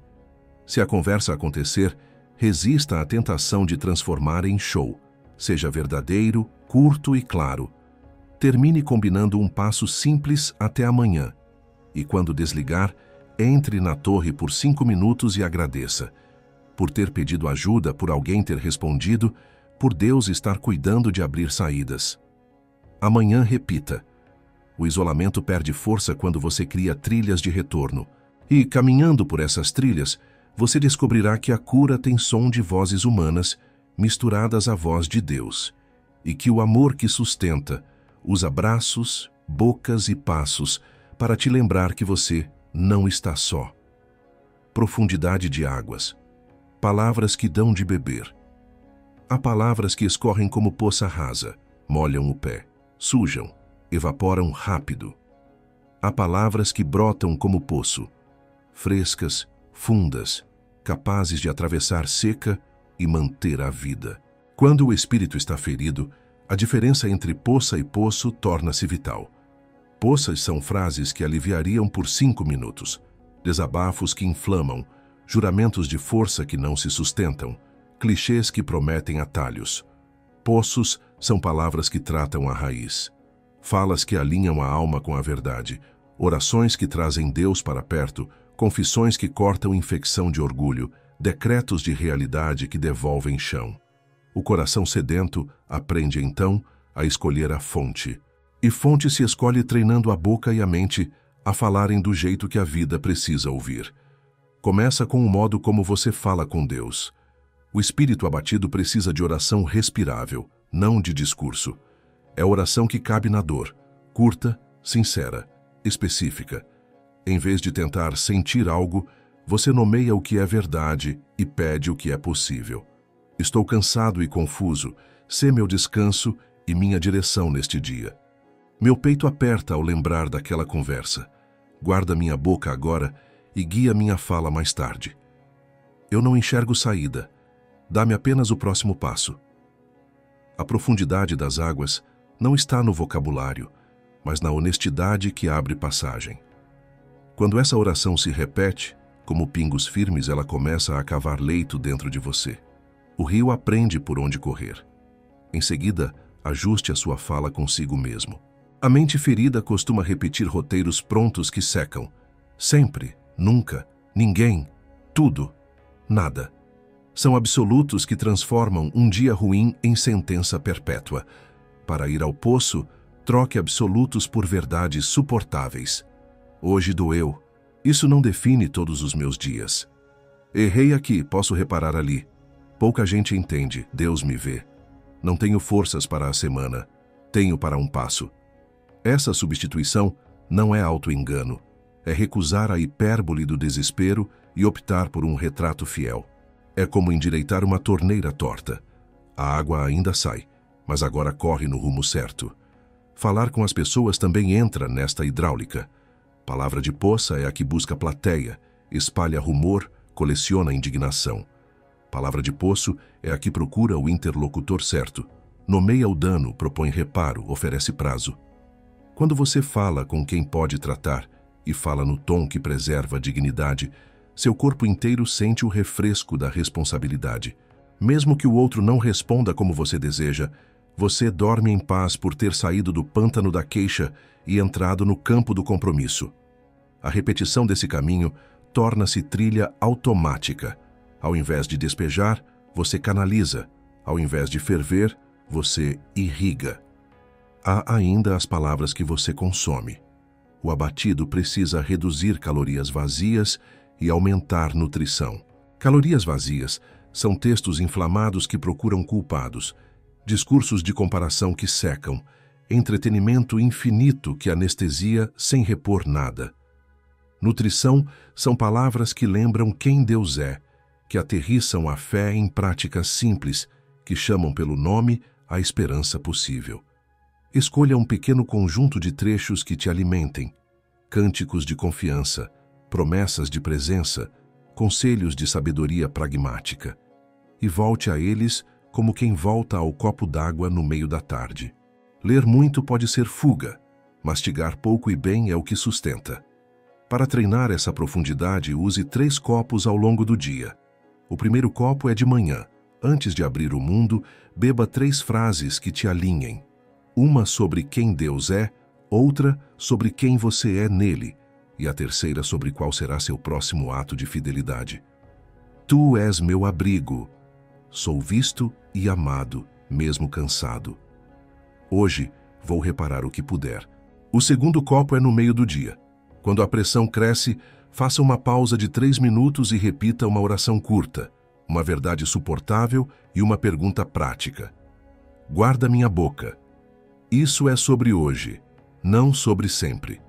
Se a conversa acontecer, resista à tentação de transformar em show. Seja verdadeiro, curto e claro. Termine combinando um passo simples até amanhã. E quando desligar, entre na torre por 5 minutos e agradeça. Por ter pedido ajuda, por alguém ter respondido, por Deus estar cuidando de abrir saídas. Amanhã repita. O isolamento perde força quando você cria trilhas de retorno. E, caminhando por essas trilhas, você descobrirá que a cura tem som de vozes humanas misturadas à voz de Deus. E que o amor que sustenta usa braços, bocas e passos para te lembrar que você não está só. profundidade de águas, palavras que dão de beber. Há palavras que escorrem como poça rasa, molham o pé, sujam, evaporam rápido. Há palavras que brotam como poço, frescas, fundas, capazes de atravessar seca e manter a vida. Quando o espírito está ferido, a diferença entre poça e poço torna-se vital. Poças são frases que aliviariam por 5 minutos, desabafos que inflamam, juramentos de força que não se sustentam, clichês que prometem atalhos. Poços são palavras que tratam a raiz, falas que alinham a alma com a verdade, orações que trazem Deus para perto, confissões que cortam infecção de orgulho, decretos de realidade que devolvem chão. O coração sedento aprende então a escolher a fonte. E fonte se escolhe treinando a boca e a mente a falarem do jeito que a vida precisa ouvir. Começa com o modo como você fala com Deus. O espírito abatido precisa de oração respirável, não de discurso. É oração que cabe na dor, curta, sincera, específica. Em vez de tentar sentir algo, você nomeia o que é verdade e pede o que é possível. Estou cansado e confuso, sê meu descanso e minha direção neste dia. Meu peito aperta ao lembrar daquela conversa. Guarda minha boca agora e guia minha fala mais tarde. Eu não enxergo saída. Dá-me apenas o próximo passo. A profundidade das águas não está no vocabulário, mas na honestidade que abre passagem. Quando essa oração se repete, como pingos firmes, ela começa a cavar leito dentro de você. O rio aprende por onde correr. Em seguida, ajuste a sua fala consigo mesmo. A mente ferida costuma repetir roteiros prontos que secam. Sempre, nunca, ninguém, tudo, nada. São absolutos que transformam um dia ruim em sentença perpétua. Para ir ao poço, troque absolutos por verdades suportáveis. Hoje doeu. Isso não define todos os meus dias. Errei aqui, posso reparar ali. Pouca gente entende, Deus me vê. Não tenho forças para a semana. Tenho para um passo. Essa substituição não é auto-engano. É recusar a hipérbole do desespero e optar por um retrato fiel. É como endireitar uma torneira torta. A água ainda sai, mas agora corre no rumo certo. Falar com as pessoas também entra nesta hidráulica. Palavra de poça é a que busca plateia, espalha rumor, coleciona indignação. Palavra de poço é a que procura o interlocutor certo. Nomeia o dano, propõe reparo, oferece prazo. Quando você fala com quem pode tratar e fala no tom que preserva a dignidade, seu corpo inteiro sente o refresco da responsabilidade. Mesmo que o outro não responda como você deseja, você dorme em paz por ter saído do pântano da queixa e entrado no campo do compromisso. A repetição desse caminho torna-se trilha automática. Ao invés de despejar, você canaliza. Ao invés de ferver, você irriga. Há ainda as palavras que você consome. O abatido precisa reduzir calorias vazias e aumentar nutrição. Calorias vazias são textos inflamados que procuram culpados, discursos de comparação que secam, entretenimento infinito que anestesia sem repor nada. Nutrição são palavras que lembram quem Deus é, que aterrissam a fé em práticas simples, que chamam pelo nome a esperança possível. Escolha um pequeno conjunto de trechos que te alimentem, cânticos de confiança, promessas de presença, conselhos de sabedoria pragmática, e volte a eles como quem volta ao copo d'água no meio da tarde. Ler muito pode ser fuga, mastigar pouco e bem é o que sustenta. Para treinar essa profundidade, use 3 copos ao longo do dia. O primeiro copo é de manhã. Antes de abrir o mundo, beba 3 frases que te alinhem. Uma sobre quem Deus é, outra sobre quem você é nele, e a terceira sobre qual será seu próximo ato de fidelidade. Tu és meu abrigo. Sou visto e amado, mesmo cansado. Hoje, vou reparar o que puder. O segundo copo é no meio do dia. Quando a pressão cresce, faça uma pausa de 3 minutos e repita uma oração curta, uma verdade suportável e uma pergunta prática. Guarda minha boca. Isso é sobre hoje, não sobre sempre.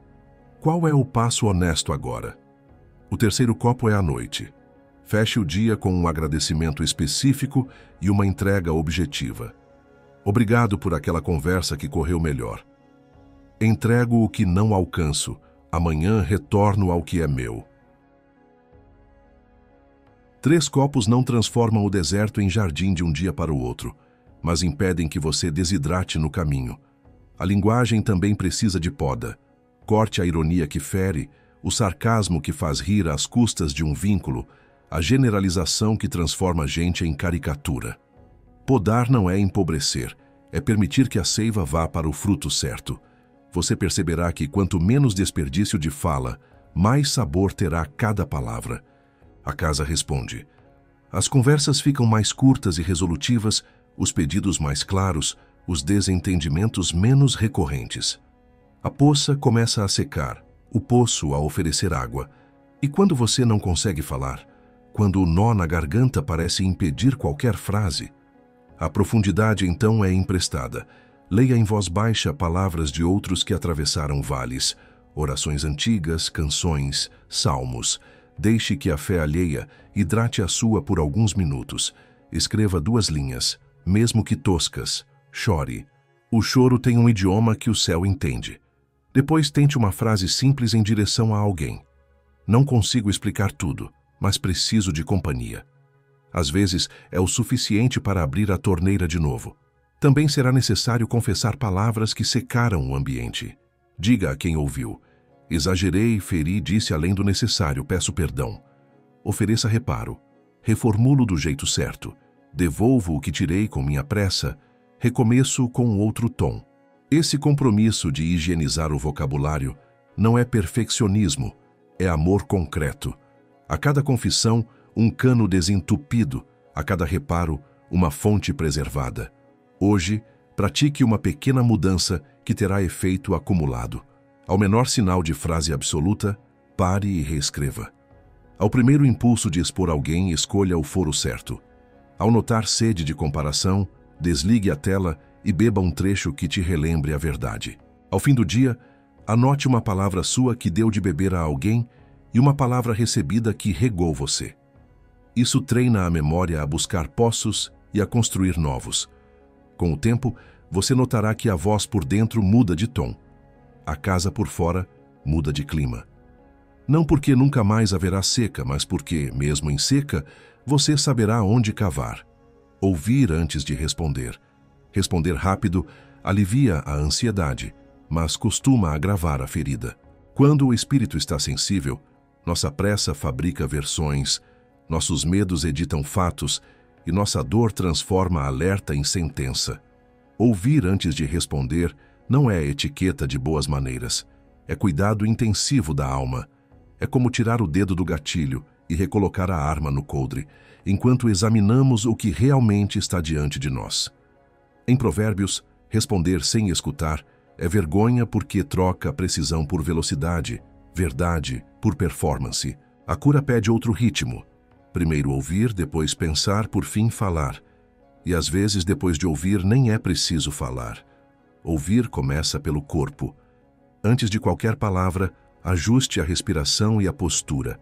Qual é o passo honesto agora? O terceiro copo é à noite. Feche o dia com um agradecimento específico e uma entrega objetiva. Obrigado por aquela conversa que correu melhor. Entrego o que não alcanço. Amanhã retorno ao que é meu. 3 copos não transformam o deserto em jardim de um dia para o outro, mas impedem que você desidrate no caminho. A linguagem também precisa de poda. Corte a ironia que fere, o sarcasmo que faz rir às custas de um vínculo, a generalização que transforma a gente em caricatura. Podar não é empobrecer, é permitir que a seiva vá para o fruto certo. Você perceberá que quanto menos desperdício de fala, mais sabor terá cada palavra. A casa responde. As conversas ficam mais curtas e resolutivas, os pedidos mais claros, os desentendimentos menos recorrentes. A poça começa a secar, o poço a oferecer água. E quando você não consegue falar, quando o nó na garganta parece impedir qualquer frase, a profundidade então é emprestada. Leia em voz baixa palavras de outros que atravessaram vales, orações antigas, canções, salmos. Deixe que a fé alheia hidrate a sua por alguns minutos. Escreva 2 linhas, mesmo que toscas. Chore. O choro tem um idioma que o céu entende. Depois tente uma frase simples em direção a alguém. Não consigo explicar tudo, mas preciso de companhia. Às vezes é o suficiente para abrir a torneira de novo. Também será necessário confessar palavras que secaram o ambiente. Diga a quem ouviu. Exagerei, feri, disse além do necessário, peço perdão. Ofereça reparo. Reformulo do jeito certo. Devolvo o que tirei com minha pressa. Recomeço com outro tom. Esse compromisso de higienizar o vocabulário não é perfeccionismo, é amor concreto. A cada confissão, um cano desentupido, a cada reparo, uma fonte preservada. Hoje, pratique uma pequena mudança que terá efeito acumulado. Ao menor sinal de frase absoluta, pare e reescreva. Ao primeiro impulso de expor alguém, escolha o foro certo. Ao notar sede de comparação, desligue a tela e beba um trecho que te relembre a verdade. Ao fim do dia, anote uma palavra sua que deu de beber a alguém e uma palavra recebida que regou você. Isso treina a memória a buscar poços e a construir novos. Com o tempo, você notará que a voz por dentro muda de tom. A casa por fora muda de clima. Não porque nunca mais haverá seca, mas porque, mesmo em seca, você saberá onde cavar. Ouvir antes de responder. Responder rápido alivia a ansiedade, mas costuma agravar a ferida. Quando o espírito está sensível, nossa pressa fabrica versões, nossos medos editam fatos e nossa dor transforma alerta em sentença. Ouvir antes de responder não é etiqueta de boas maneiras, é cuidado intensivo da alma. É como tirar o dedo do gatilho e recolocar a arma no coldre, enquanto examinamos o que realmente está diante de nós. Em Provérbios, responder sem escutar é vergonha porque troca precisão por velocidade, verdade por performance. A cura pede outro ritmo. Primeiro ouvir, depois pensar, por fim falar. E às vezes, depois de ouvir, nem é preciso falar. Ouvir começa pelo corpo. Antes de qualquer palavra, ajuste a respiração e a postura.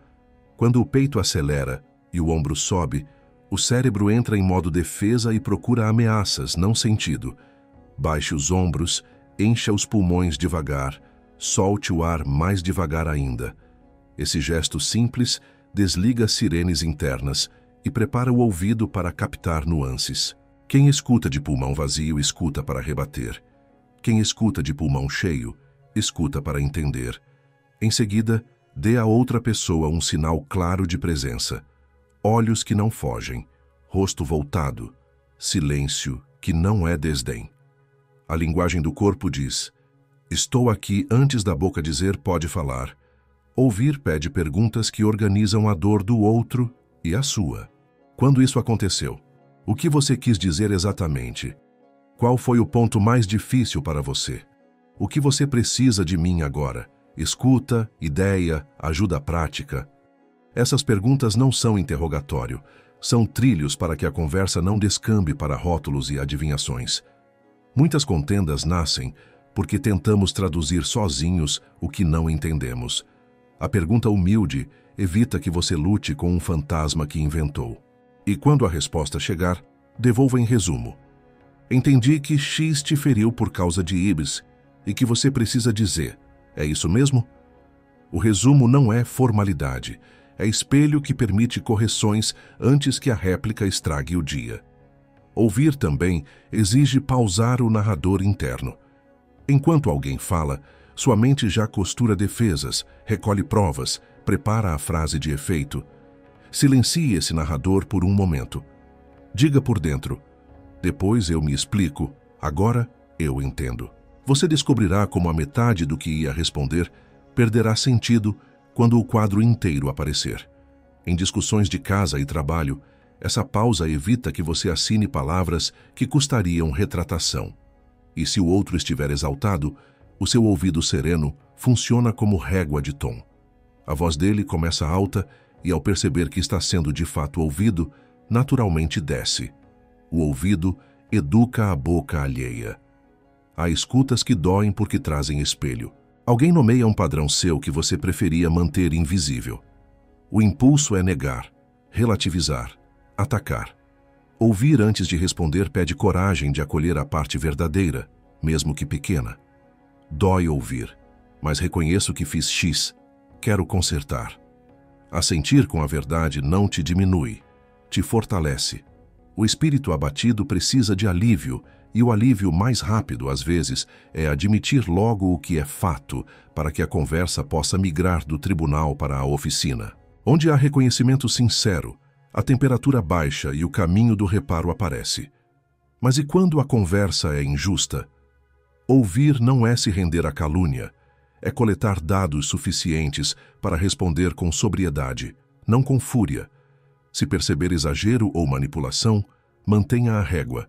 Quando o peito acelera e o ombro sobe, o cérebro entra em modo defesa e procura ameaças, não sentido. Baixe os ombros, encha os pulmões devagar, solte o ar mais devagar ainda. Esse gesto simples desliga as sirenes internas e prepara o ouvido para captar nuances. Quem escuta de pulmão vazio, escuta para rebater. Quem escuta de pulmão cheio, escuta para entender. Em seguida, dê a outra pessoa um sinal claro de presença. Olhos que não fogem, rosto voltado, silêncio que não é desdém. A linguagem do corpo diz: estou aqui antes da boca dizer pode falar. Ouvir pede perguntas que organizam a dor do outro e a sua. Quando isso aconteceu? O que você quis dizer exatamente? Qual foi o ponto mais difícil para você? O que você precisa de mim agora? Escuta, ideia, ajuda prática. Essas perguntas não são interrogatório, são trilhos para que a conversa não descambe para rótulos e adivinhações. Muitas contendas nascem porque tentamos traduzir sozinhos o que não entendemos. A pergunta humilde evita que você lute com um fantasma que inventou. E quando a resposta chegar, devolva em resumo. Entendi que X te feriu por causa de Y e que você precisa dizer, é isso mesmo? O resumo não é formalidade, é espelho que permite correções antes que a réplica estrague o dia. Ouvir também exige pausar o narrador interno. Enquanto alguém fala, sua mente já costura defesas, recolhe provas, prepara a frase de efeito. Silencie esse narrador por um momento. Diga por dentro, depois eu me explico, agora eu entendo. Você descobrirá como a metade do que ia responder perderá sentido quando o quadro inteiro aparecer. Em discussões de casa e trabalho, essa pausa evita que você assine palavras que custariam retratação. E se o outro estiver exaltado, o seu ouvido sereno funciona como régua de tom. A voz dele começa alta e, ao perceber que está sendo de fato ouvido, naturalmente desce. O ouvido educa a boca alheia. Há escutas que doem porque trazem espelho. Alguém nomeia um padrão seu que você preferia manter invisível. O impulso é negar, relativizar, atacar. Ouvir antes de responder pede coragem de acolher a parte verdadeira, mesmo que pequena. Dói ouvir, mas reconheço que fiz X. Quero consertar. Assentir com a verdade não te diminui, te fortalece. O espírito abatido precisa de alívio, e o alívio mais rápido, às vezes, é admitir logo o que é fato, para que a conversa possa migrar do tribunal para a oficina. Onde há reconhecimento sincero, a temperatura baixa e o caminho do reparo aparece. Mas e quando a conversa é injusta? Ouvir não é se render à calúnia, é coletar dados suficientes para responder com sobriedade, não com fúria. Se perceber exagero ou manipulação, mantenha a régua.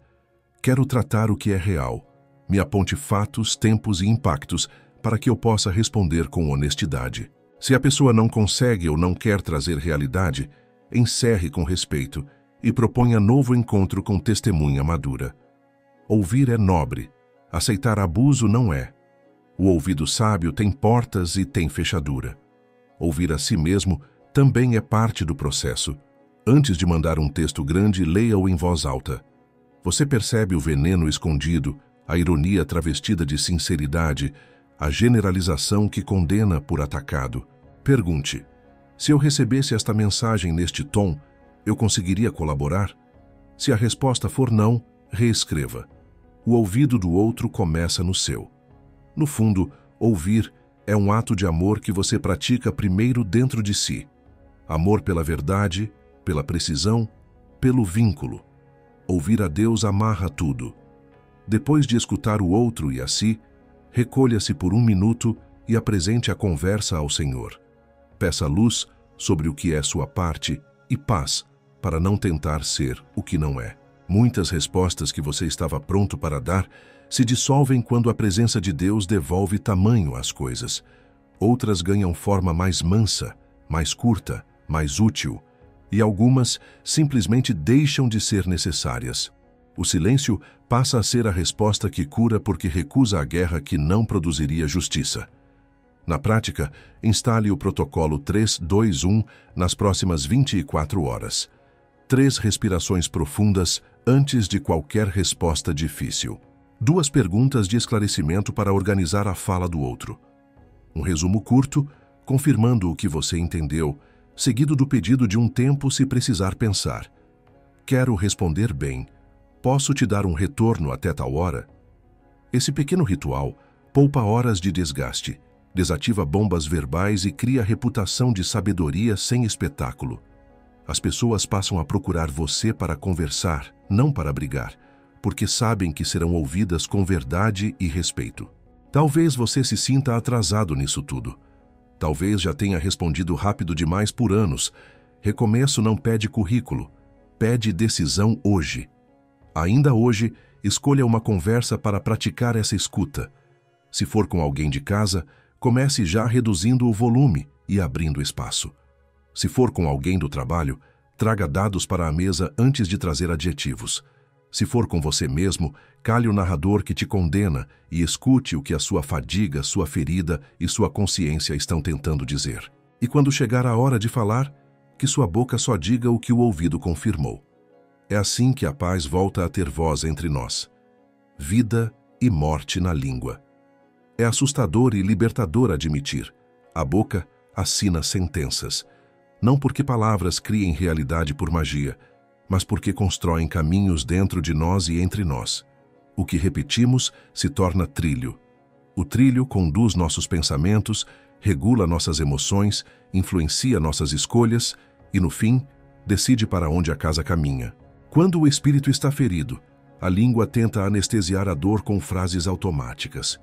Quero tratar o que é real. Me aponte fatos, tempos e impactos para que eu possa responder com honestidade. Se a pessoa não consegue ou não quer trazer realidade, encerre com respeito e proponha novo encontro com testemunha madura. Ouvir é nobre, aceitar abuso não é. O ouvido sábio tem portas e tem fechadura. Ouvir a si mesmo também é parte do processo. Antes de mandar um texto grande, leia-o em voz alta. Você percebe o veneno escondido, a ironia travestida de sinceridade, a generalização que condena por atacado. Pergunte: se eu recebesse esta mensagem neste tom, eu conseguiria colaborar? Se a resposta for não, reescreva. O ouvido do outro começa no seu. No fundo, ouvir é um ato de amor que você pratica primeiro dentro de si. Amor pela verdade, pela precisão, pelo vínculo. Ouvir a Deus amarra tudo. Depois de escutar o outro e a si, recolha-se por um minuto e apresente a conversa ao Senhor. Peça luz sobre o que é sua parte e paz para não tentar ser o que não é. Muitas respostas que você estava pronto para dar se dissolvem quando a presença de Deus devolve tamanho às coisas. Outras ganham forma mais mansa, mais curta, mais útil, e algumas simplesmente deixam de ser necessárias. O silêncio passa a ser a resposta que cura porque recusa a guerra que não produziria justiça. Na prática, instale o protocolo 3-2-1 nas próximas 24 horas. 3 respirações profundas antes de qualquer resposta difícil. 2 perguntas de esclarecimento para organizar a fala do outro. Um resumo curto, confirmando o que você entendeu, seguido do pedido de um tempo se precisar pensar. Quero responder bem. Posso te dar um retorno até tal hora? Esse pequeno ritual poupa horas de desgaste, desativa bombas verbais e cria reputação de sabedoria sem espetáculo. As pessoas passam a procurar você para conversar, não para brigar, porque sabem que serão ouvidas com verdade e respeito. Talvez você se sinta atrasado nisso tudo. Talvez já tenha respondido rápido demais por anos. Recomeço não pede currículo, pede decisão hoje. Ainda hoje, escolha uma conversa para praticar essa escuta. Se for com alguém de casa, comece já reduzindo o volume e abrindo espaço. Se for com alguém do trabalho, traga dados para a mesa antes de trazer adjetivos. Se for com você mesmo, cale o narrador que te condena e escute o que a sua fadiga, sua ferida e sua consciência estão tentando dizer. E quando chegar a hora de falar, que sua boca só diga o que o ouvido confirmou. É assim que a paz volta a ter voz entre nós. Vida e morte na língua. É assustador e libertador admitir. A boca assina sentenças. Não porque palavras criem realidade por magia, mas porque constroem caminhos dentro de nós e entre nós. O que repetimos se torna trilho. O trilho conduz nossos pensamentos, regula nossas emoções, influencia nossas escolhas e, no fim, decide para onde a casa caminha. Quando o espírito está ferido, a língua tenta anestesiar a dor com frases automáticas.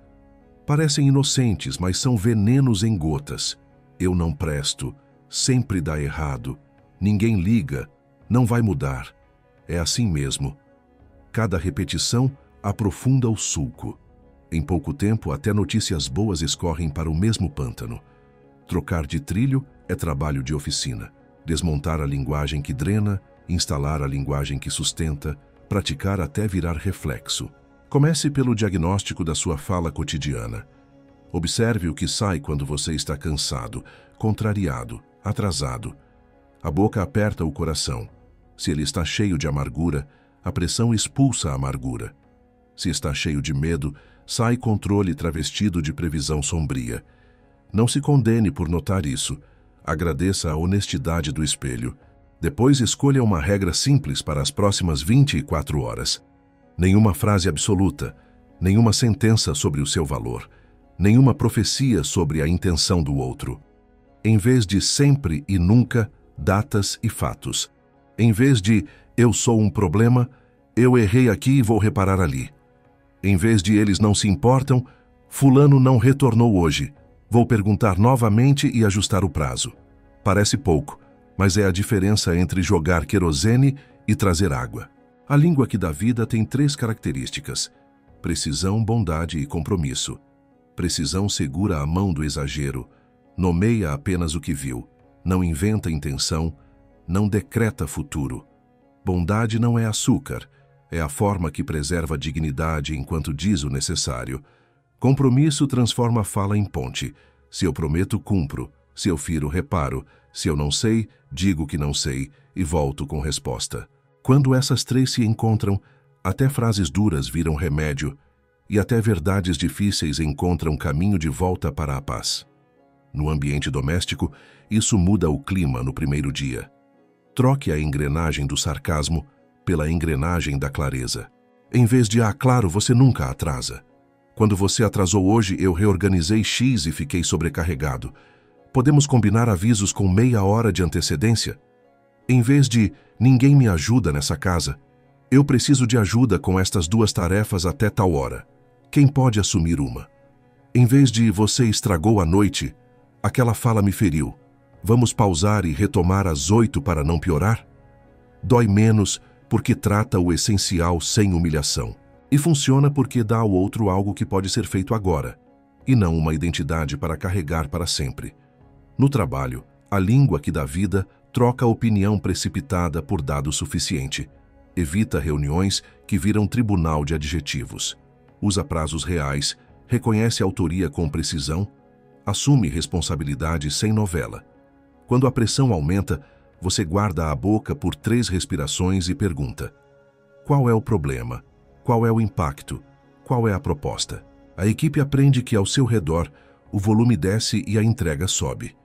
Parecem inocentes, mas são venenos em gotas. Eu não presto, sempre dá errado, ninguém liga, não vai mudar. É assim mesmo. Cada repetição aprofunda o sulco. Em pouco tempo, até notícias boas escorrem para o mesmo pântano. Trocar de trilho é trabalho de oficina. Desmontar a linguagem que drena, instalar a linguagem que sustenta, praticar até virar reflexo. Comece pelo diagnóstico da sua fala cotidiana. Observe o que sai quando você está cansado, contrariado, atrasado. A boca aperta o coração. Se ele está cheio de amargura, a pressão expulsa a amargura. Se está cheio de medo, sai controle travestido de previsão sombria. Não se condene por notar isso. Agradeça a honestidade do espelho. Depois escolha uma regra simples para as próximas 24 horas. Nenhuma frase absoluta, nenhuma sentença sobre o seu valor, nenhuma profecia sobre a intenção do outro. Em vez de sempre e nunca, datas e fatos. Em vez de eu sou um problema, eu errei aqui e vou reparar ali. Em vez de eles não se importam, fulano não retornou hoje. Vou perguntar novamente e ajustar o prazo. Parece pouco, mas é a diferença entre jogar querosene e trazer água. A língua que dá vida tem 3 características: precisão, bondade e compromisso. Precisão segura a mão do exagero, nomeia apenas o que viu, não inventa intenção, não decreta futuro. Bondade não é açúcar, é a forma que preserva a dignidade enquanto diz o necessário. Compromisso transforma a fala em ponte. Se eu prometo, cumpro. Se eu firo, reparo. Se eu não sei, digo que não sei e volto com resposta. Quando essas 3 se encontram, até frases duras viram remédio e até verdades difíceis encontram caminho de volta para a paz. No ambiente doméstico, isso muda o clima no primeiro dia. Troque a engrenagem do sarcasmo pela engrenagem da clareza. Em vez de claro, você nunca atrasa. Quando você atrasou hoje, eu reorganizei X e fiquei sobrecarregado. Podemos combinar avisos com meia hora de antecedência? Em vez de ninguém me ajuda nessa casa, eu preciso de ajuda com estas 2 tarefas até tal hora. Quem pode assumir uma? Em vez de você estragou a noite, aquela fala me feriu. Vamos pausar e retomar às 8 para não piorar? Dói menos porque trata o essencial sem humilhação. E funciona porque dá ao outro algo que pode ser feito agora, e não uma identidade para carregar para sempre. No trabalho, a língua que dá vida troca a opinião precipitada por dado suficiente. Evita reuniões que viram tribunal de adjetivos. Usa prazos reais, reconhece a autoria com precisão, assume responsabilidade sem novela. Quando a pressão aumenta, você guarda a boca por 3 respirações e pergunta: qual é o problema? Qual é o impacto? Qual é a proposta? A equipe aprende que ao seu redor o volume desce e a entrega sobe.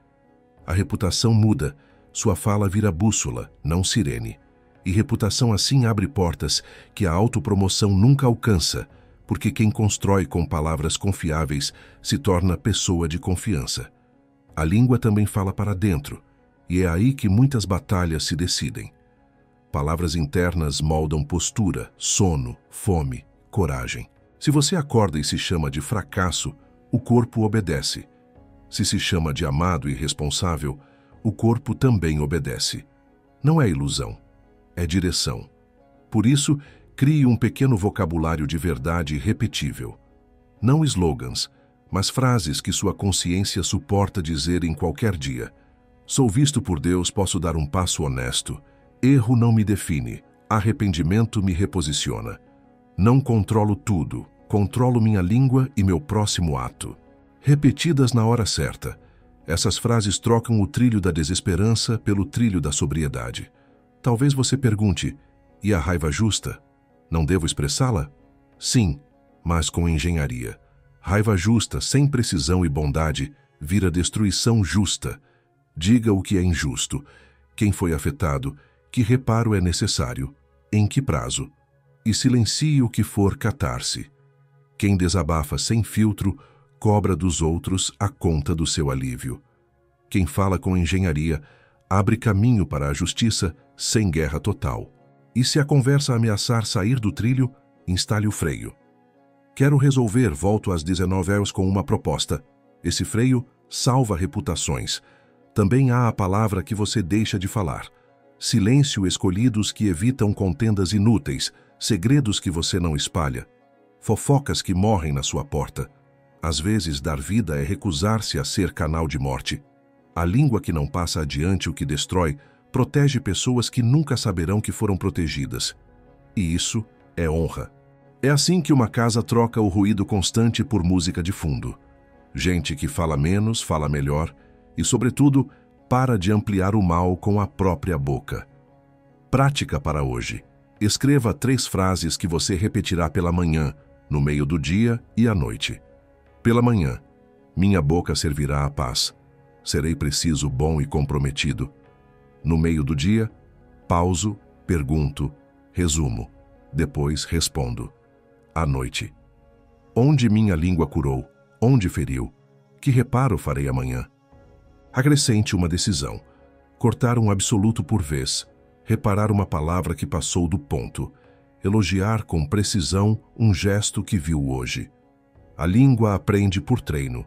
A reputação muda, sua fala vira bússola, não sirene. E reputação assim abre portas que a autopromoção nunca alcança, porque quem constrói com palavras confiáveis se torna pessoa de confiança. A língua também fala para dentro, e é aí que muitas batalhas se decidem. Palavras internas moldam postura, sono, fome, coragem. Se você acorda e se chama de fracasso, o corpo obedece. Se chama de amado e responsável, o corpo também obedece. Não é ilusão, é direção. Por isso, crie um pequeno vocabulário de verdade repetível. Não slogans, mas frases que sua consciência suporta dizer em qualquer dia. Sou visto por Deus, posso dar um passo honesto. Erro não me define, arrependimento me reposiciona. Não controlo tudo, controlo minha língua e meu próximo ato. Repetidas na hora certa, Essas frases trocam o trilho da desesperança pelo trilho da sobriedade. Talvez você pergunte, e a raiva justa? Não devo expressá-la? Sim, mas com engenharia. Raiva justa, sem precisão e bondade, vira destruição justa. Diga o que é injusto, quem foi afetado, que reparo é necessário, em que prazo, e silencie o que for catar-se. Quem desabafa sem filtro, cobra dos outros a conta do seu alívio. Quem fala com engenharia, abre caminho para a justiça sem guerra total. E se a conversa ameaçar sair do trilho, instale o freio. Quero resolver, volto às 19 horas com uma proposta. Esse freio salva reputações. Também há a palavra que você deixa de falar. Silêncio escolhidos que evitam contendas inúteis, segredos que você não espalha, fofocas que morrem na sua porta. Às vezes, dar vida é recusar-se a ser canal de morte. A língua que não passa adiante o que destrói, protege pessoas que nunca saberão que foram protegidas. E isso é honra. É assim que uma casa troca o ruído constante por música de fundo. Gente que fala menos, fala melhor e, sobretudo, para de ampliar o mal com a própria boca. Prática para hoje. Escreva 3 frases que você repetirá pela manhã, no meio do dia e à noite. Pela manhã, minha boca servirá à paz. Serei preciso, bom e comprometido. No meio do dia, pauso, pergunto, resumo. Depois respondo. À noite. Onde minha língua curou? Onde feriu? Que reparo farei amanhã? Acrescente uma decisão. Cortar um absoluto por vez. Reparar uma palavra que passou do ponto. Elogiar com precisão um gesto que viu hoje. A língua aprende por treino.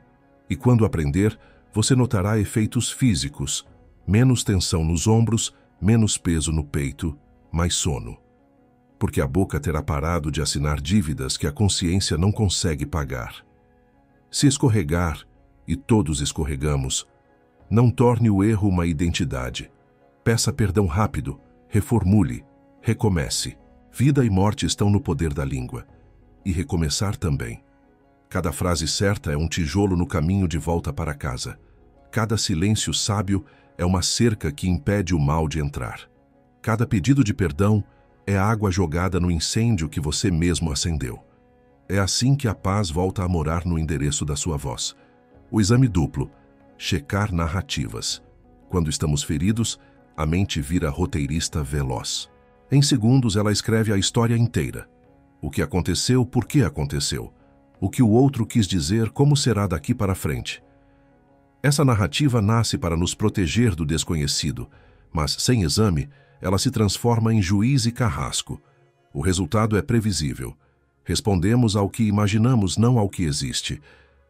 E quando aprender, você notará efeitos físicos. Menos tensão nos ombros, menos peso no peito, mais sono. Porque a boca terá parado de assinar dívidas que a consciência não consegue pagar. Se escorregar, e todos escorregamos, não torne o erro uma identidade. Peça perdão rápido, reformule, recomece. Vida e morte estão no poder da língua. E recomeçar também. Cada frase certa é um tijolo no caminho de volta para casa. Cada silêncio sábio é uma cerca que impede o mal de entrar. Cada pedido de perdão é água jogada no incêndio que você mesmo acendeu. É assim que a paz volta a morar no endereço da sua voz. O exame duplo. Checar narrativas. Quando estamos feridos, a mente vira roteirista veloz. Em segundos, ela escreve a história inteira. O que aconteceu, por que aconteceu. O que o outro quis dizer, como será daqui para frente. Essa narrativa nasce para nos proteger do desconhecido, mas sem exame, ela se transforma em juiz e carrasco. O resultado é previsível. Respondemos ao que imaginamos, não ao que existe.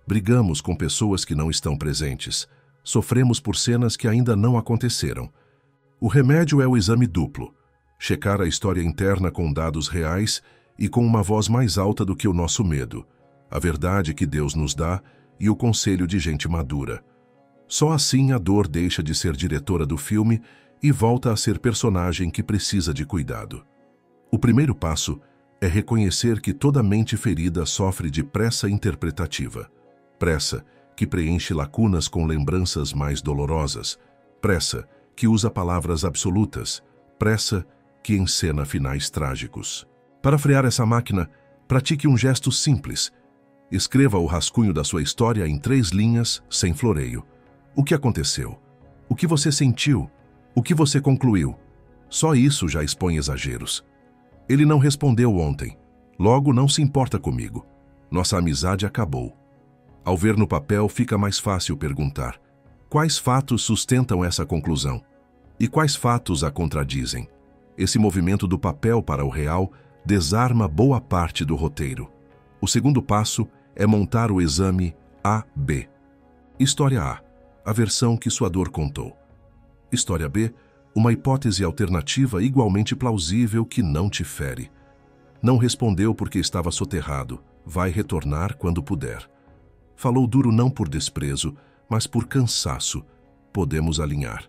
Brigamos com pessoas que não estão presentes. Sofremos por cenas que ainda não aconteceram. O remédio é o exame duplo. Checar a história interna com dados reais e com uma voz mais alta do que o nosso medo. A verdade que Deus nos dá e o conselho de gente madura. Só assim a dor deixa de ser diretora do filme e volta a ser personagem que precisa de cuidado. O primeiro passo é reconhecer que toda mente ferida sofre de pressa interpretativa. Pressa que preenche lacunas com lembranças mais dolorosas. Pressa que usa palavras absolutas. Pressa que encena finais trágicos. Para frear essa máquina, pratique um gesto simples. Escreva o rascunho da sua história em 3 linhas, sem floreio. O que aconteceu? O que você sentiu? O que você concluiu? Só isso já expõe exageros. Ele não respondeu ontem. Logo, não se importa comigo. Nossa amizade acabou. Ao ver no papel, fica mais fácil perguntar: quais fatos sustentam essa conclusão? E quais fatos a contradizem? Esse movimento do papel para o real desarma boa parte do roteiro. O segundo passo é montar o exame A-B. História A, a versão que sua dor contou. História B, uma hipótese alternativa igualmente plausível que não te fere. Não respondeu porque estava soterrado. Vai retornar quando puder. Falou duro não por desprezo, mas por cansaço. Podemos alinhar.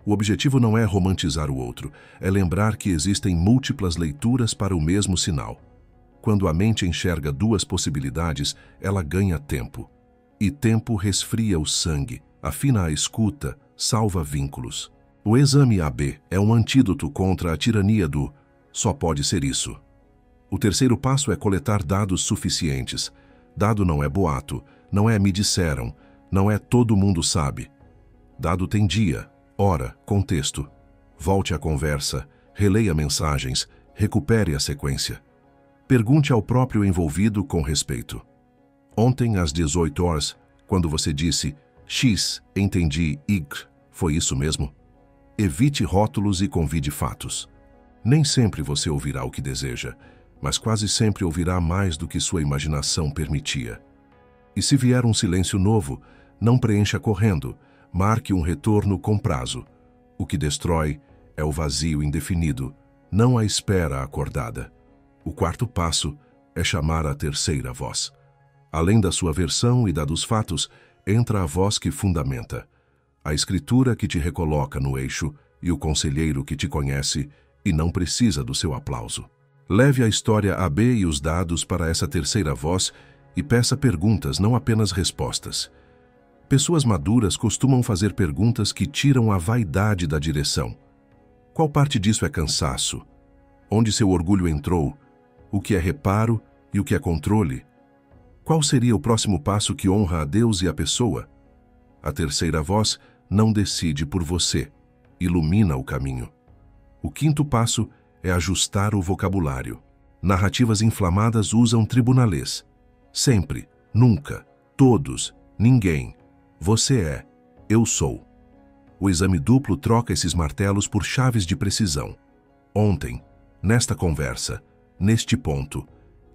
O objetivo não é romantizar o outro, é lembrar que existem múltiplas leituras para o mesmo sinal. Quando a mente enxerga 2 possibilidades, ela ganha tempo. E tempo resfria o sangue, afina a escuta, salva vínculos. O exame AB é um antídoto contra a tirania do "só pode ser isso". O terceiro passo é coletar dados suficientes. Dado não é boato, não é me disseram, não é todo mundo sabe. Dado tem dia, hora, contexto. Volte à conversa, releia mensagens, recupere a sequência. Pergunte ao próprio envolvido com respeito. Ontem, às 18 horas, quando você disse X, entendi Y, foi isso mesmo? Evite rótulos e convide fatos. Nem sempre você ouvirá o que deseja, mas quase sempre ouvirá mais do que sua imaginação permitia. E se vier um silêncio novo, não preencha correndo, marque um retorno com prazo. O que destrói é o vazio indefinido, não a espera acordada. O quarto passo é chamar a terceira voz. Além da sua versão e da dos fatos, entra a voz que fundamenta. A escritura que te recoloca no eixo e o conselheiro que te conhece e não precisa do seu aplauso. Leve a história AB e os dados para essa terceira voz e peça perguntas, não apenas respostas. Pessoas maduras costumam fazer perguntas que tiram a vaidade da direção. Qual parte disso é cansaço? Onde seu orgulho entrou? O que é reparo e o que é controle? Qual seria o próximo passo que honra a Deus e a pessoa? A terceira voz não decide por você, ilumina o caminho. O quinto passo é ajustar o vocabulário. Narrativas inflamadas usam tribunalês. Sempre, nunca, todos, ninguém. Você é, eu sou. O exame duplo troca esses martelos por chaves de precisão. Ontem, nesta conversa, neste ponto,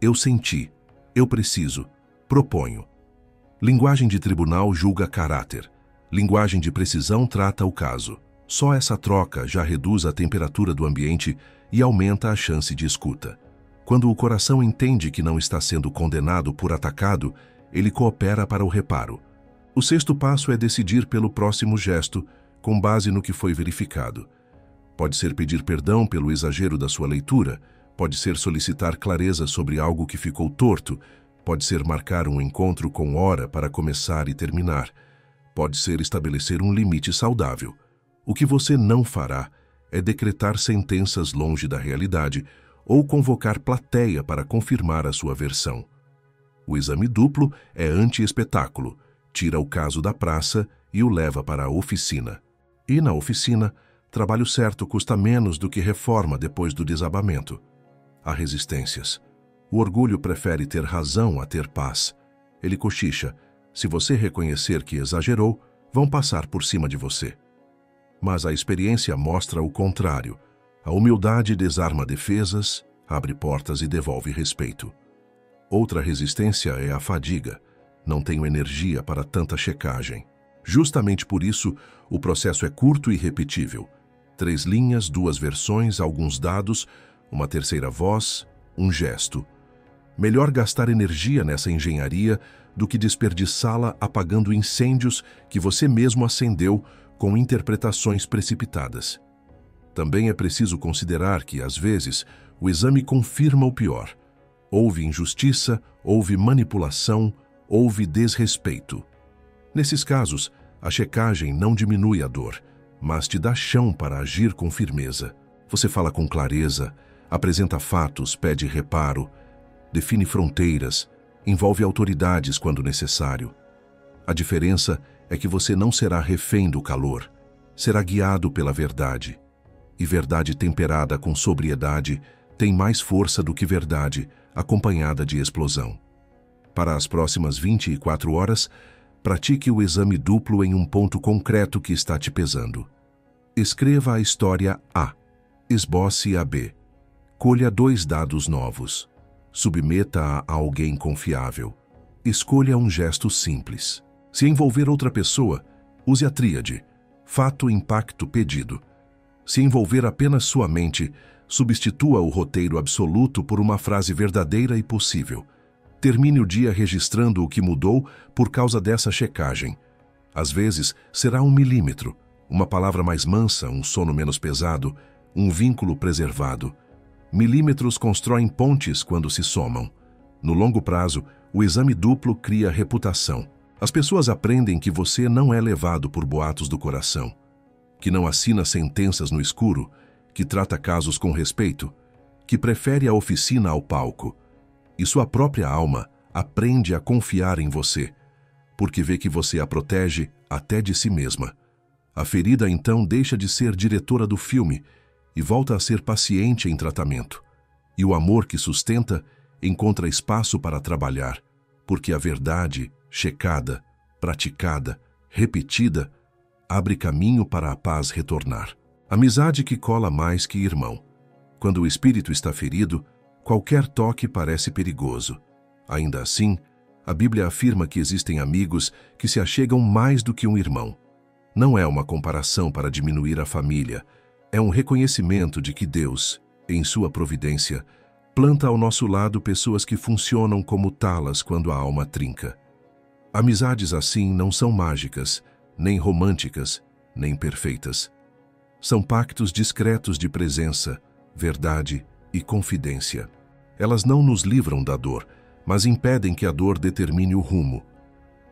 eu senti, eu preciso, proponho. Linguagem de tribunal julga caráter. Linguagem de precisão trata o caso. Só essa troca já reduz a temperatura do ambiente e aumenta a chance de escuta. Quando o coração entende que não está sendo condenado por atacado, ele coopera para o reparo. O sexto passo é decidir pelo próximo gesto, com base no que foi verificado. Pode ser pedir perdão pelo exagero da sua leitura, pode ser solicitar clareza sobre algo que ficou torto, pode ser marcar um encontro com hora para começar e terminar, pode ser estabelecer um limite saudável. O que você não fará é decretar sentenças longe da realidade ou convocar plateia para confirmar a sua versão. O exame duplo é anti-espetáculo, tira o caso da praça e o leva para a oficina. E na oficina, trabalho certo custa menos do que reforma depois do desabamento. Há resistências. O orgulho prefere ter razão a ter paz. Ele cochicha: se você reconhecer que exagerou, vão passar por cima de você. Mas a experiência mostra o contrário. A humildade desarma defesas, abre portas e devolve respeito. Outra resistência é a fadiga. Não tenho energia para tanta checagem. Justamente por isso, o processo é curto e repetível. 3 linhas, 2 versões, alguns dados, uma terceira voz, um gesto. Melhor gastar energia nessa engenharia do que desperdiçá-la apagando incêndios que você mesmo acendeu com interpretações precipitadas. Também é preciso considerar que, às vezes, o exame confirma o pior. Houve injustiça, houve manipulação, houve desrespeito. Nesses casos, a checagem não diminui a dor, mas te dá chão para agir com firmeza. Você fala com clareza, apresenta fatos, pede reparo, define fronteiras, envolve autoridades quando necessário. A diferença é que você não será refém do calor, será guiado pela verdade. E verdade temperada com sobriedade tem mais força do que verdade acompanhada de explosão. Para as próximas 24 horas, pratique o exame duplo em um ponto concreto que está te pesando. Escreva a história A, esboce a B. Colha 2 dados novos. Submeta-a a alguém confiável. Escolha um gesto simples. Se envolver outra pessoa, use a tríade: fato, impacto, pedido. Se envolver apenas sua mente, substitua o roteiro absoluto por uma frase verdadeira e possível. Termine o dia registrando o que mudou por causa dessa checagem. Às vezes, será 1 milímetro, uma palavra mais mansa, um sono menos pesado, um vínculo preservado. Milímetros constroem pontes quando se somam. No longo prazo, o exame duplo cria reputação. As pessoas aprendem que você não é levado por boatos do coração, que não assina sentenças no escuro, que trata casos com respeito, que prefere a oficina ao palco. E sua própria alma aprende a confiar em você, porque vê que você a protege até de si mesma. A ferida então deixa de ser diretora do filme e volta a ser paciente em tratamento. E o amor que sustenta encontra espaço para trabalhar, porque a verdade, checada, praticada, repetida, abre caminho para a paz retornar. Amizade que cola mais que irmão. Quando o espírito está ferido, qualquer toque parece perigoso. Ainda assim, a Bíblia afirma que existem amigos que se achegam mais do que um irmão. Não é uma comparação para diminuir a família, é um reconhecimento de que Deus, em sua providência, planta ao nosso lado pessoas que funcionam como talas quando a alma trinca. Amizades assim não são mágicas, nem românticas, nem perfeitas. São pactos discretos de presença, verdade e confidência. Elas não nos livram da dor, mas impedem que a dor determine o rumo.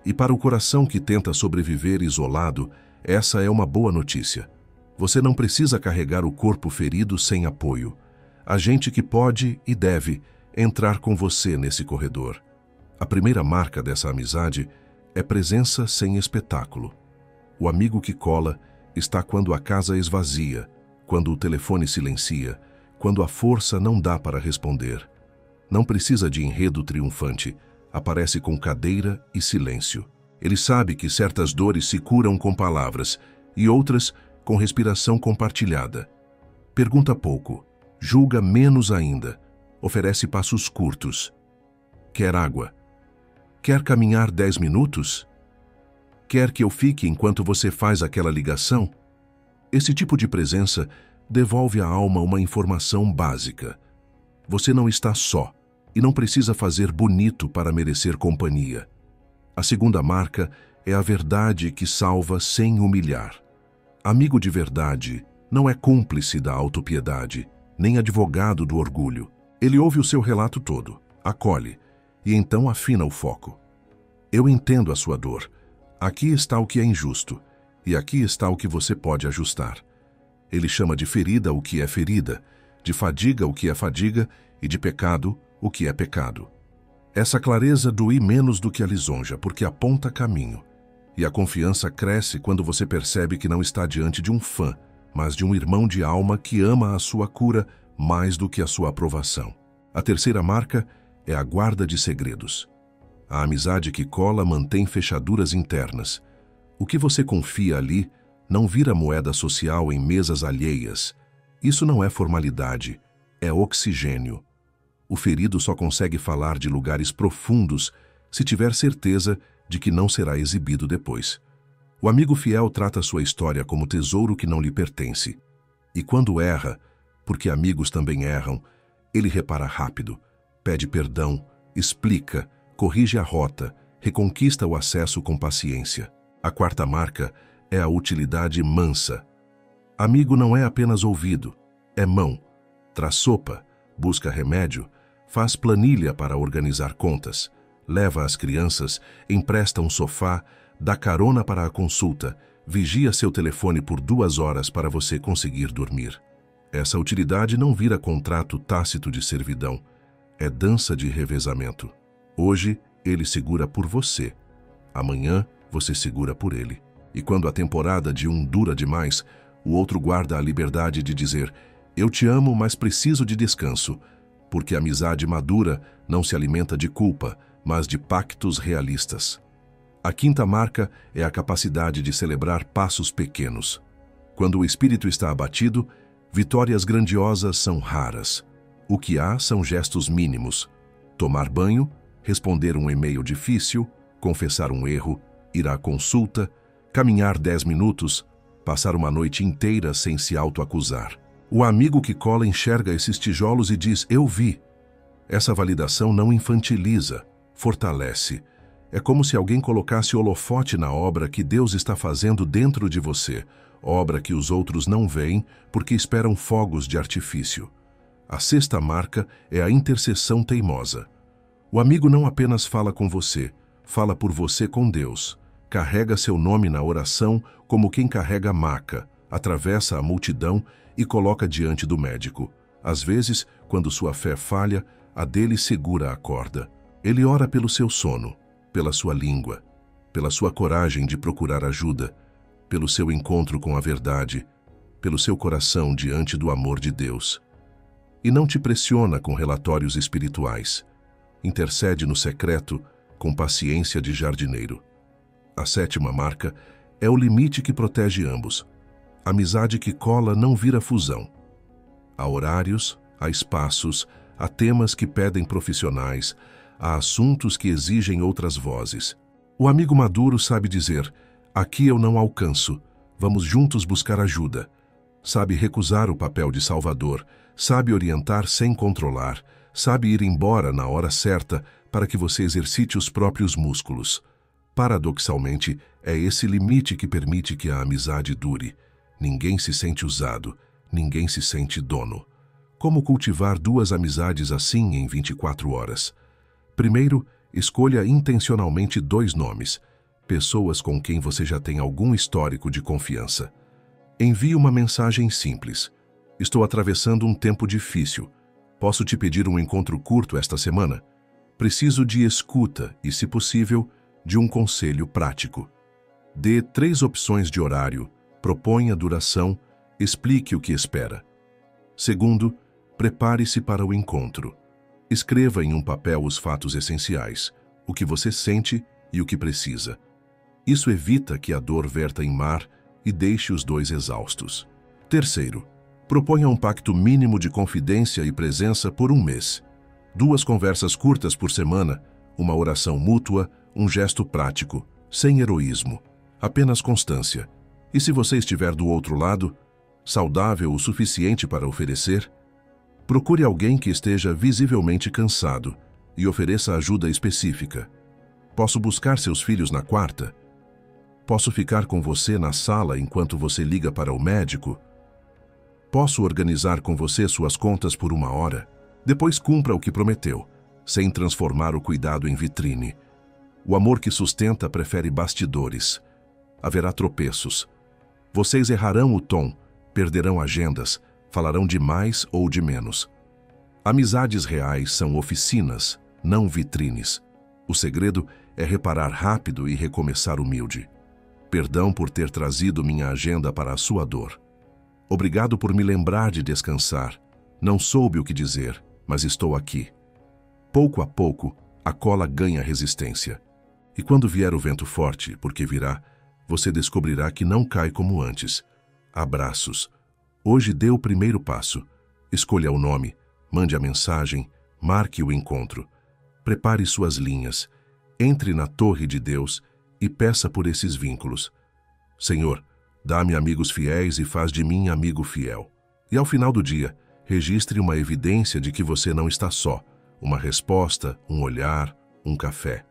E para o coração que tenta sobreviver isolado, essa é uma boa notícia. Você não precisa carregar o corpo ferido sem apoio. Há gente que pode e deve entrar com você nesse corredor. A primeira marca dessa amizade é presença sem espetáculo. O amigo que cola está quando a casa esvazia, quando o telefone silencia, quando a força não dá para responder. Não precisa de enredo triunfante, aparece com cadeira e silêncio. Ele sabe que certas dores se curam com palavras e outras com respiração compartilhada. Pergunta pouco, julga menos ainda, oferece passos curtos. Quer água? Quer caminhar 10 minutos? Quer que eu fique enquanto você faz aquela ligação? Esse tipo de presença devolve à alma uma informação básica. Você não está só e não precisa fazer bonito para merecer companhia. A segunda marca é a verdade que salva sem humilhar. Amigo de verdade não é cúmplice da autopiedade, nem advogado do orgulho. Ele ouve o seu relato todo, acolhe e então afina o foco. Eu entendo a sua dor. Aqui está o que é injusto, e aqui está o que você pode ajustar. Ele chama de ferida o que é ferida, de fadiga o que é fadiga e de pecado o que é pecado. Essa clareza dói menos do que a lisonja, porque aponta caminho. E a confiança cresce quando você percebe que não está diante de um fã, mas de um irmão de alma que ama a sua cura mais do que a sua aprovação. A terceira marca é a guarda de segredos. A amizade que cola mantém fechaduras internas. O que você confia ali não vira moeda social em mesas alheias. Isso não é formalidade, é oxigênio. O ferido só consegue falar de lugares profundos se tiver certeza de que não será exibido depois. O amigo fiel trata sua história como tesouro que não lhe pertence. E quando erra, porque amigos também erram, ele repara rápido, pede perdão, explica, corrige a rota, reconquista o acesso com paciência. A quarta marca é a utilidade mansa. Amigo não é apenas ouvido, é mão. Traz sopa, busca remédio, faz planilha para organizar contas, leva as crianças, empresta um sofá, dá carona para a consulta, vigia seu telefone por 2 horas para você conseguir dormir. Essa utilidade não vira contrato tácito de servidão, é dança de revezamento. Hoje, ele segura por você. Amanhã, você segura por ele. E quando a temporada de um dura demais, o outro guarda a liberdade de dizer: eu te amo, mas preciso de descanso, porque a amizade madura não se alimenta de culpa, mas de pactos realistas. A quinta marca é a capacidade de celebrar passos pequenos. Quando o espírito está abatido, vitórias grandiosas são raras. O que há são gestos mínimos. Tomar banho, responder um e-mail difícil, confessar um erro, ir à consulta, caminhar 10 minutos, passar uma noite inteira sem se autoacusar. O amigo que cola enxerga esses tijolos e diz: eu vi. Essa validação não infantiliza, fortalece. É como se alguém colocasse holofote na obra que Deus está fazendo dentro de você, obra que os outros não veem porque esperam fogos de artifício. A sexta marca é a intercessão teimosa. O amigo não apenas fala com você, fala por você com Deus, carrega seu nome na oração como quem carrega a maca, atravessa a multidão e coloca diante do médico. Às vezes, quando sua fé falha, a dele segura a corda. Ele ora pelo seu sono, pela sua língua, pela sua coragem de procurar ajuda, pelo seu encontro com a verdade, pelo seu coração diante do amor de Deus. E não te pressiona com relatórios espirituais. Intercede no secreto com paciência de jardineiro. A 7ª marca é o limite que protege ambos. Amizade que cola não vira fusão. Há horários, há espaços, há temas que pedem profissionais, há assuntos que exigem outras vozes. O amigo maduro sabe dizer: aqui eu não alcanço, vamos juntos buscar ajuda. Sabe recusar o papel de salvador, sabe orientar sem controlar, sabe ir embora na hora certa para que você exercite os próprios músculos. Paradoxalmente, é esse limite que permite que a amizade dure. Ninguém se sente usado, ninguém se sente dono. Como cultivar 2 amizades assim em 24 horas? Primeiro, escolha intencionalmente 2 nomes, pessoas com quem você já tem algum histórico de confiança. Envie uma mensagem simples. Estou atravessando um tempo difícil. Posso te pedir um encontro curto esta semana? Preciso de escuta e, se possível, de um conselho prático. Dê 3 opções de horário, proponha duração, explique o que espera. Segundo, prepare-se para o encontro. Escreva em um papel os fatos essenciais, o que você sente e o que precisa. Isso evita que a dor verta em mar e deixe os 2 exaustos. Terceiro, proponha um pacto mínimo de confidência e presença por 1 mês. 2 conversas curtas por semana, uma oração mútua, um gesto prático, sem heroísmo, apenas constância. E se você estiver do outro lado, saudável o suficiente para oferecer, procure alguém que esteja visivelmente cansado e ofereça ajuda específica. Posso buscar seus filhos na quarta? Posso ficar com você na sala enquanto você liga para o médico? Posso organizar com você suas contas por 1 hora? Depois cumpra o que prometeu, sem transformar o cuidado em vitrine. O amor que sustenta prefere bastidores. Haverá tropeços. Vocês errarão o tom, perderão agendas, falarão de mais ou de menos. Amizades reais são oficinas, não vitrines. O segredo é reparar rápido e recomeçar humilde. Perdão por ter trazido minha agenda para a sua dor. Obrigado por me lembrar de descansar. Não soube o que dizer, mas estou aqui. Pouco a pouco, a cola ganha resistência. E quando vier o vento forte, porque virá, você descobrirá que não cai como antes. Abraços. Hoje dê o primeiro passo. Escolha o nome, mande a mensagem, marque o encontro. Prepare suas linhas. Entre na torre de Deus e peça por esses vínculos. Senhor, dá-me amigos fiéis e faz de mim amigo fiel. E ao final do dia, registre uma evidência de que você não está só. Uma resposta, um olhar, um café.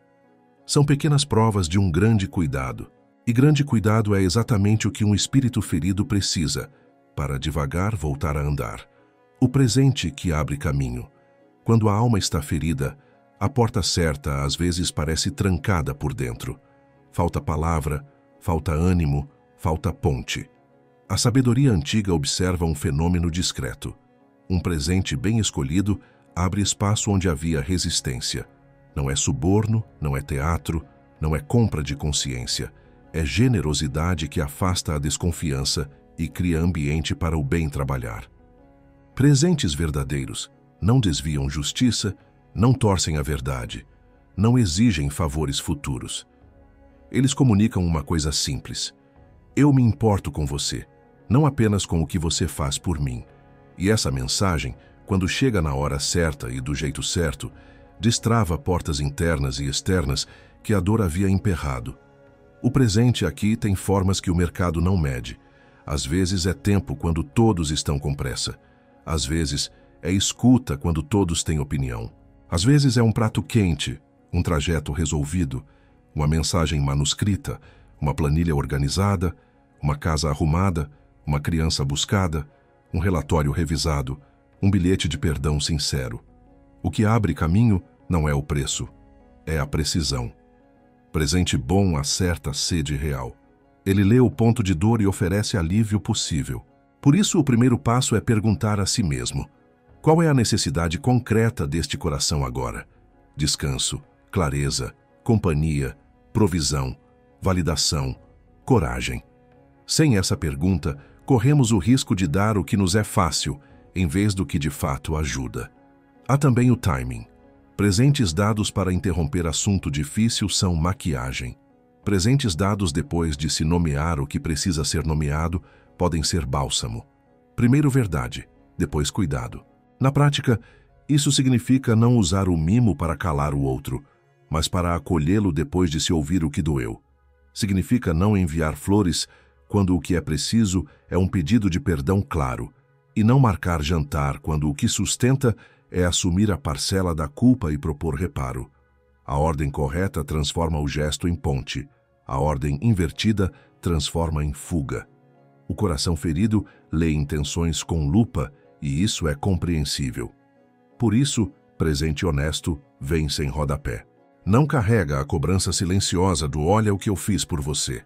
São pequenas provas de um grande cuidado. E grande cuidado é exatamente o que um espírito ferido precisa para devagar voltar a andar. O presente que abre caminho. Quando a alma está ferida, a porta certa às vezes parece trancada por dentro. Falta palavra, falta ânimo, falta ponte. A sabedoria antiga observa um fenômeno discreto. Um presente bem escolhido abre espaço onde havia resistência. Não é suborno, não é teatro, não é compra de consciência. É generosidade que afasta a desconfiança e cria ambiente para o bem trabalhar. Presentes verdadeiros não desviam justiça, não torcem a verdade, não exigem favores futuros. Eles comunicam uma coisa simples. Eu me importo com você, não apenas com o que você faz por mim. E essa mensagem, quando chega na hora certa e do jeito certo, destrava portas internas e externas que a dor havia emperrado. O presente aqui tem formas que o mercado não mede. Às vezes é tempo quando todos estão com pressa. Às vezes é escuta quando todos têm opinião. Às vezes é um prato quente, um trajeto resolvido, uma mensagem manuscrita, uma planilha organizada, uma casa arrumada, uma criança buscada, um relatório revisado, um bilhete de perdão sincero. O que abre caminho não é o preço, é a precisão. Presente bom acerta a sede real. Ele lê o ponto de dor e oferece alívio possível. Por isso, o primeiro passo é perguntar a si mesmo: qual é a necessidade concreta deste coração agora? Descanso, clareza, companhia, provisão, validação, coragem. Sem essa pergunta, corremos o risco de dar o que nos é fácil, em vez do que de fato ajuda. Há também o timing. Presentes dados para interromper assunto difícil são maquiagem. Presentes dados depois de se nomear o que precisa ser nomeado podem ser bálsamo. Primeiro verdade, depois cuidado. Na prática, isso significa não usar o mimo para calar o outro, mas para acolhê-lo depois de se ouvir o que doeu. Significa não enviar flores quando o que é preciso é um pedido de perdão claro, e não marcar jantar quando o que sustenta é assumir a parcela da culpa e propor reparo. A ordem correta transforma o gesto em ponte. A ordem invertida transforma em fuga. O coração ferido lê intenções com lupa e isso é compreensível. Por isso, presente honesto vem sem rodapé. Não carrega a cobrança silenciosa do "olha o que eu fiz por você".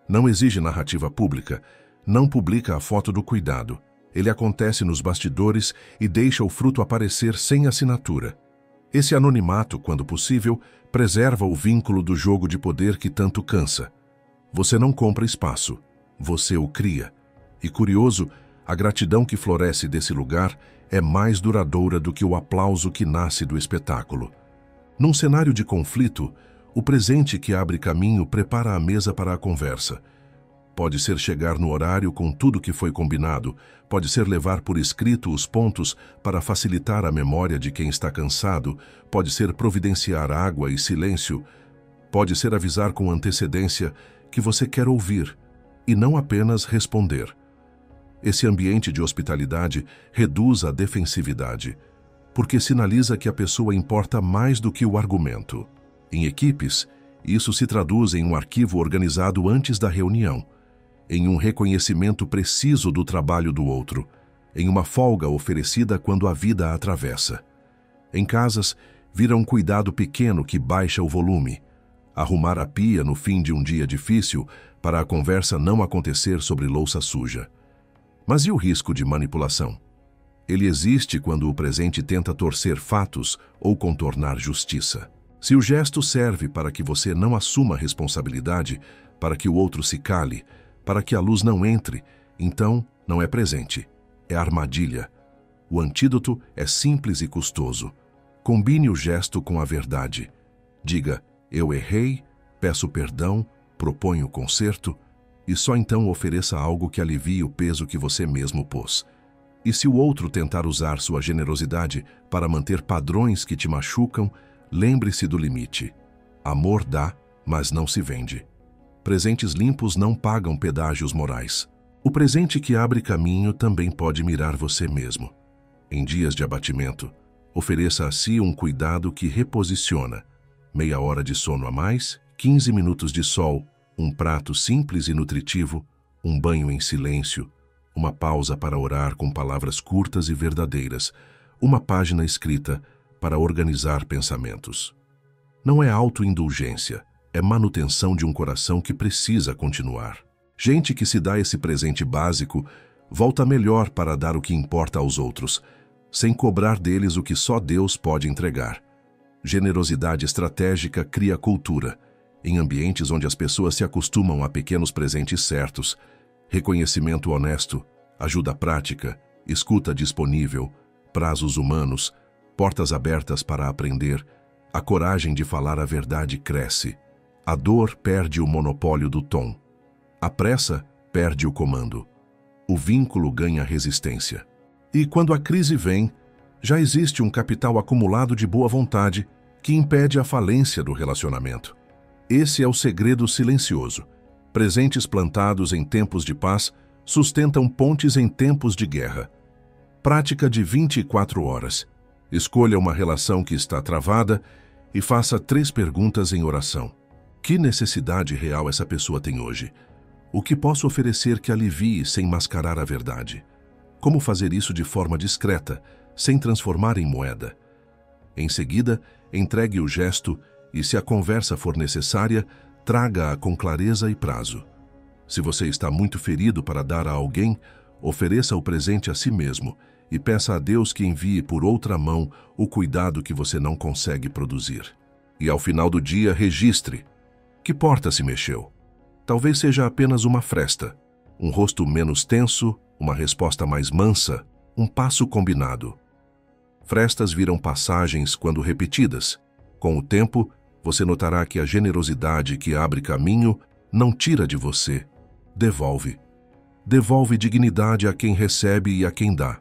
Não exige narrativa pública, não publica a foto do cuidado. Ele acontece nos bastidores e deixa o fruto aparecer sem assinatura. Esse anonimato, quando possível, preserva o vínculo do jogo de poder que tanto cansa. Você não compra espaço, você o cria. E curioso, a gratidão que floresce desse lugar é mais duradoura do que o aplauso que nasce do espetáculo. Num cenário de conflito, o presente que abre caminho prepara a mesa para a conversa. Pode ser chegar no horário com tudo que foi combinado, pode ser levar por escrito os pontos para facilitar a memória de quem está cansado, pode ser providenciar água e silêncio, pode ser avisar com antecedência que você quer ouvir e não apenas responder. Esse ambiente de hospitalidade reduz a defensividade, porque sinaliza que a pessoa importa mais do que o argumento. Em equipes, isso se traduz em um arquivo organizado antes da reunião, em um reconhecimento preciso do trabalho do outro, em uma folga oferecida quando a vida a atravessa. Em casas, vira um cuidado pequeno que baixa o volume, arrumar a pia no fim de um dia difícil para a conversa não acontecer sobre louça suja. Mas e o risco de manipulação? Ele existe quando o presente tenta torcer fatos ou contornar justiça. Se o gesto serve para que você não assuma responsabilidade, para que o outro se cale, para que a luz não entre, então não é presente, é armadilha. O antídoto é simples e custoso. Combine o gesto com a verdade. Diga: eu errei, peço perdão, proponho conserto, e só então ofereça algo que alivie o peso que você mesmo pôs. E se o outro tentar usar sua generosidade para manter padrões que te machucam, lembre-se do limite. Amor dá, mas não se vende. Presentes limpos não pagam pedágios morais. O presente que abre caminho também pode mirar você mesmo. Em dias de abatimento, ofereça a si um cuidado que reposiciona. Meia hora de sono a mais, 15 minutos de sol, um prato simples e nutritivo, um banho em silêncio, uma pausa para orar com palavras curtas e verdadeiras, uma página escrita para organizar pensamentos. Não é autoindulgência, é manutenção de um coração que precisa continuar. Gente que se dá esse presente básico volta melhor para dar o que importa aos outros, sem cobrar deles o que só Deus pode entregar. Generosidade estratégica cria cultura. Em ambientes onde as pessoas se acostumam a pequenos presentes certos, reconhecimento honesto, ajuda prática, escuta disponível, prazos humanos, portas abertas para aprender, a coragem de falar a verdade cresce. A dor perde o monopólio do tom. A pressa perde o comando. O vínculo ganha resistência. E quando a crise vem, já existe um capital acumulado de boa vontade que impede a falência do relacionamento. Esse é o segredo silencioso. Presentes plantados em tempos de paz sustentam pontes em tempos de guerra. Prática de 24 horas. Escolha uma relação que está travada e faça 3 perguntas em oração. Que necessidade real essa pessoa tem hoje? O que posso oferecer que alivie sem mascarar a verdade? Como fazer isso de forma discreta, sem transformar em moeda? Em seguida, entregue o gesto E se a conversa for necessária, traga-a com clareza e prazo. Se você está muito ferido para dar a alguém, ofereça o presente a si mesmo e peça a Deus que envie por outra mão o cuidado que você não consegue produzir. E ao final do dia, registre. Que porta se mexeu? Talvez seja apenas uma fresta, um rosto menos tenso, uma resposta mais mansa, um passo combinado. Frestas viram passagens quando repetidas. Com o tempo, você notará que a generosidade que abre caminho não tira de você, devolve. Devolve dignidade a quem recebe e a quem dá.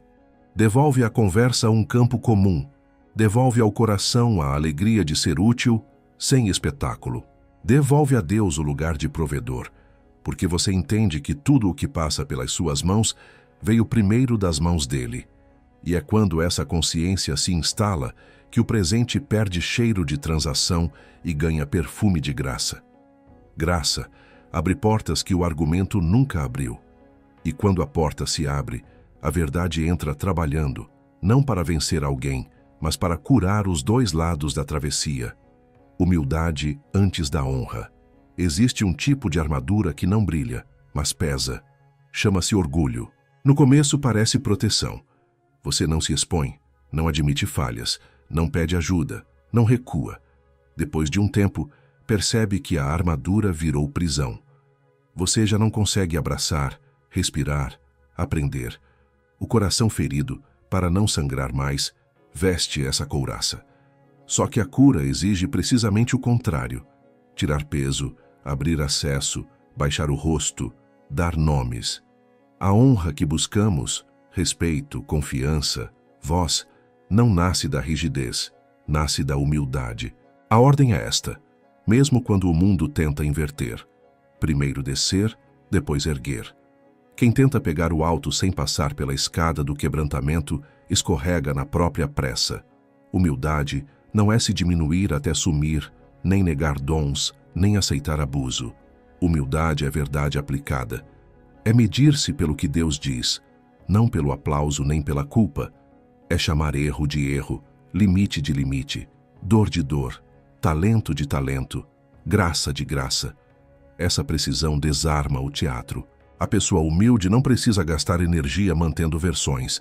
Devolve à conversa um campo comum. Devolve ao coração a alegria de ser útil, sem espetáculo. Devolve a Deus o lugar de provedor, porque você entende que tudo o que passa pelas suas mãos veio primeiro das mãos dele. E é quando essa consciência se instala que o presente perde cheiro de transação e ganha perfume de graça. Graça abre portas que o argumento nunca abriu. E quando a porta se abre, a verdade entra trabalhando, não para vencer alguém, mas para curar os dois lados da travessia. Humildade antes da honra. Existe um tipo de armadura que não brilha, mas pesa. Chama-se orgulho. No começo parece proteção. Você não se expõe, não admite falhas, não pede ajuda, não recua. Depois de um tempo, percebe que a armadura virou prisão. Você já não consegue abraçar, respirar, aprender. O coração ferido, para não sangrar mais, veste essa couraça. Só que a cura exige precisamente o contrário. Tirar peso, abrir acesso, baixar o rosto, dar nomes. A honra que buscamos, respeito, confiança, voz, não nasce da rigidez, nasce da humildade. A ordem é esta, mesmo quando o mundo tenta inverter. Primeiro descer, depois erguer. Quem tenta pegar o alto sem passar pela escada do quebrantamento, escorrega na própria pressa. Humildade não é se diminuir até sumir, nem negar dons, nem aceitar abuso. Humildade é verdade aplicada. É medir-se pelo que Deus diz, não pelo aplauso nem pela culpa. É chamar erro de erro, limite de limite, dor de dor, talento de talento, graça de graça. Essa precisão desarma o teatro. A pessoa humilde não precisa gastar energia mantendo versões.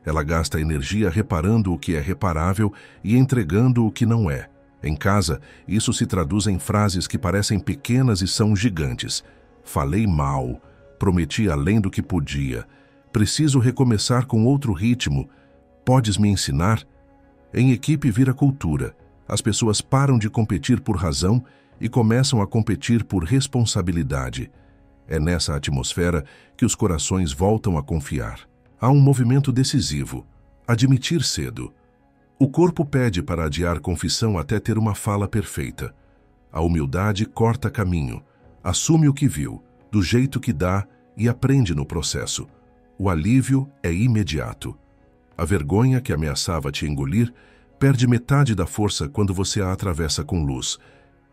Ela gasta energia reparando o que é reparável e entregando o que não é. Em casa, isso se traduz em frases que parecem pequenas e são gigantes. Falei mal, prometi além do que podia, preciso recomeçar com outro ritmo. Podes me ensinar? Em equipe vira cultura. As pessoas param de competir por razão e começam a competir por responsabilidade. É nessa atmosfera que os corações voltam a confiar. Há um movimento decisivo: admitir cedo. O corpo pede para adiar confissão até ter uma fala perfeita. A humildade corta caminho, assume o que viu, do jeito que dá e aprende no processo. O alívio é imediato. A vergonha que ameaçava te engolir perde metade da força quando você a atravessa com luz.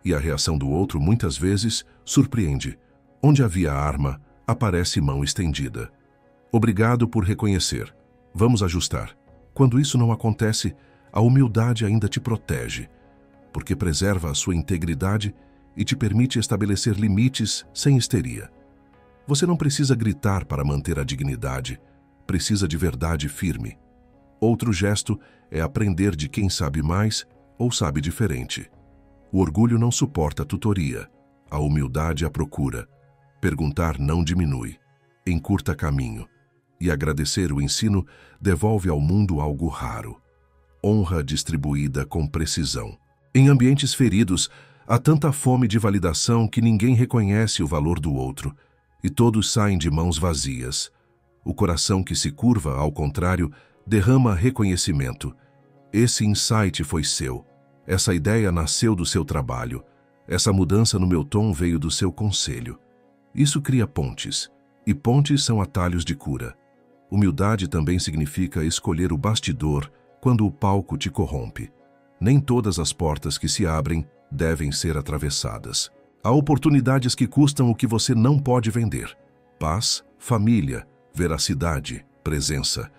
E a reação do outro, muitas vezes, surpreende. Onde havia arma, aparece mão estendida. Obrigado por reconhecer. Vamos ajustar. Quando isso não acontece, a humildade ainda te protege, porque preserva a sua integridade e te permite estabelecer limites sem histeria. Você não precisa gritar para manter a dignidade, precisa de verdade firme. Outro gesto é aprender de quem sabe mais ou sabe diferente. O orgulho não suporta tutoria, a humildade a procura. Perguntar não diminui, encurta caminho. E agradecer o ensino devolve ao mundo algo raro: honra distribuída com precisão. Em ambientes feridos, há tanta fome de validação que ninguém reconhece o valor do outro, e todos saem de mãos vazias. O coração que se curva, ao contrário, derrama reconhecimento. Esse insight foi seu. Essa ideia nasceu do seu trabalho. Essa mudança no meu tom veio do seu conselho. Isso cria pontes, e pontes são atalhos de cura. Humildade também significa escolher o bastidor quando o palco te corrompe. Nem todas as portas que se abrem devem ser atravessadas. Há oportunidades que custam o que você não pode vender: paz, família, veracidade, presença.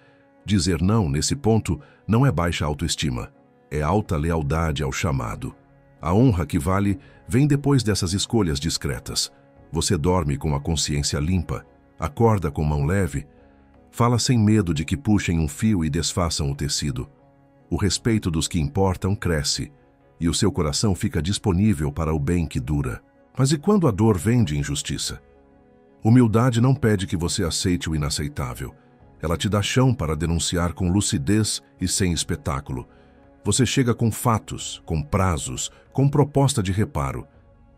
Dizer não nesse ponto não é baixa autoestima, é alta lealdade ao chamado. A honra que vale vem depois dessas escolhas discretas. Você dorme com a consciência limpa, acorda com mão leve, fala sem medo de que puxem um fio e desfaçam o tecido. O respeito dos que importam cresce, e o seu coração fica disponível para o bem que dura. Mas e quando a dor vem de injustiça? Humildade não pede que você aceite o inaceitável. Ela te dá chão para denunciar com lucidez e sem espetáculo. Você chega com fatos, com prazos, com proposta de reparo.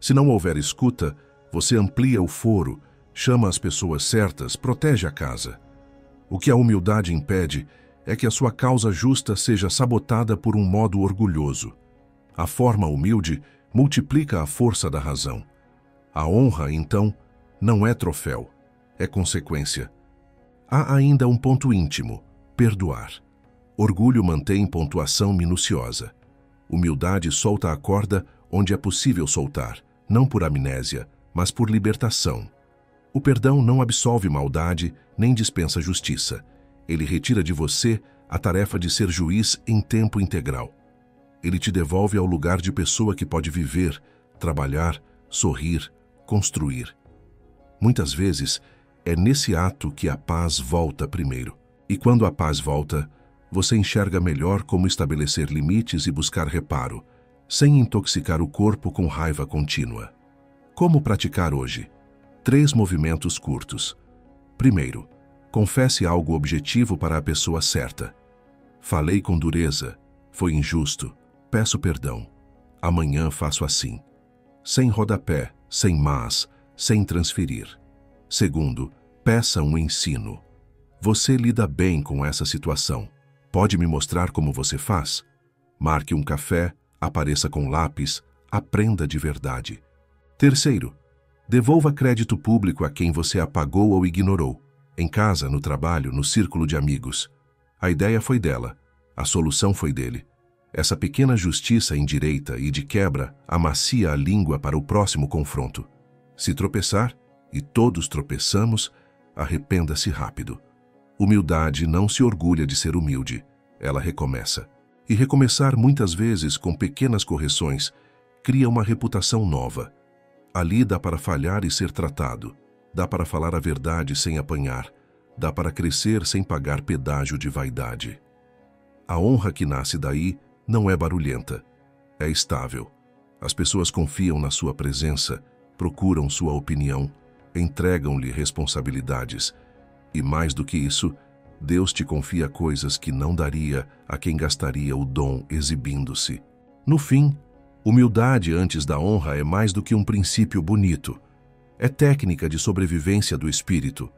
Se não houver escuta, você amplia o foro, chama as pessoas certas, protege a casa. O que a humildade impede é que a sua causa justa seja sabotada por um modo orgulhoso. A forma humilde multiplica a força da razão. A honra, então, não é troféu, é consequência. Há ainda um ponto íntimo: perdoar. Orgulho mantém pontuação minuciosa. Humildade solta a corda onde é possível soltar, não por amnésia, mas por libertação. O perdão não absolve maldade nem dispensa justiça. Ele retira de você a tarefa de ser juiz em tempo integral. Ele te devolve ao lugar de pessoa que pode viver, trabalhar, sorrir, construir. Muitas vezes, é nesse ato que a paz volta primeiro. E quando a paz volta, você enxerga melhor como estabelecer limites e buscar reparo, sem intoxicar o corpo com raiva contínua. Como praticar hoje? 3 movimentos curtos. Primeiro, confesse algo objetivo para a pessoa certa. Falei com dureza, foi injusto, peço perdão. Amanhã faço assim. Sem rodapé, sem mas, sem transferir. Segundo, peça um ensino. Você lida bem com essa situação. Pode me mostrar como você faz? Marque um café, apareça com lápis, aprenda de verdade. Terceiro, devolva crédito público a quem você apagou ou ignorou. Em casa, no trabalho, no círculo de amigos. A ideia foi dela, a solução foi dele. Essa pequena justiça indireita e de quebra amacia a língua para o próximo confronto. Se tropeçar, e todos tropeçamos, arrependa-se rápido. Humildade não se orgulha de ser humilde, ela recomeça. E recomeçar muitas vezes com pequenas correções cria uma reputação nova. Ali dá para falhar e ser tratado, dá para falar a verdade sem apanhar, dá para crescer sem pagar pedágio de vaidade. A honra que nasce daí não é barulhenta, é estável. As pessoas confiam na sua presença, procuram sua opinião, entregam-lhe responsabilidades. E mais do que isso, Deus te confia coisas que não daria a quem gastaria o dom exibindo-se. No fim, humildade antes da honra é mais do que um princípio bonito. É técnica de sobrevivência do espírito.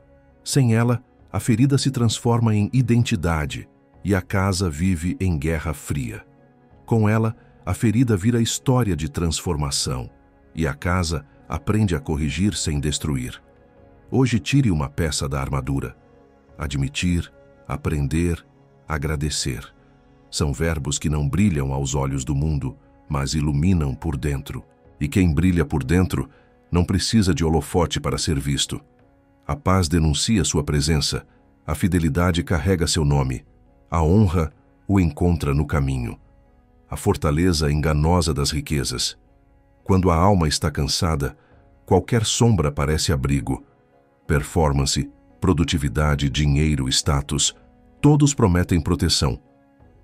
Sem ela, a ferida se transforma em identidade e a casa vive em guerra fria. Com ela, a ferida vira história de transformação e a casa aprende a corrigir sem destruir. Hoje tire uma peça da armadura. Admitir, aprender, agradecer. São verbos que não brilham aos olhos do mundo, mas iluminam por dentro. E quem brilha por dentro não precisa de holofote para ser visto. A paz denuncia sua presença, a fidelidade carrega seu nome, a honra o encontra no caminho. A fortaleza enganosa das riquezas. Quando a alma está cansada, qualquer sombra parece abrigo. Performance, produtividade, dinheiro, status, todos prometem proteção.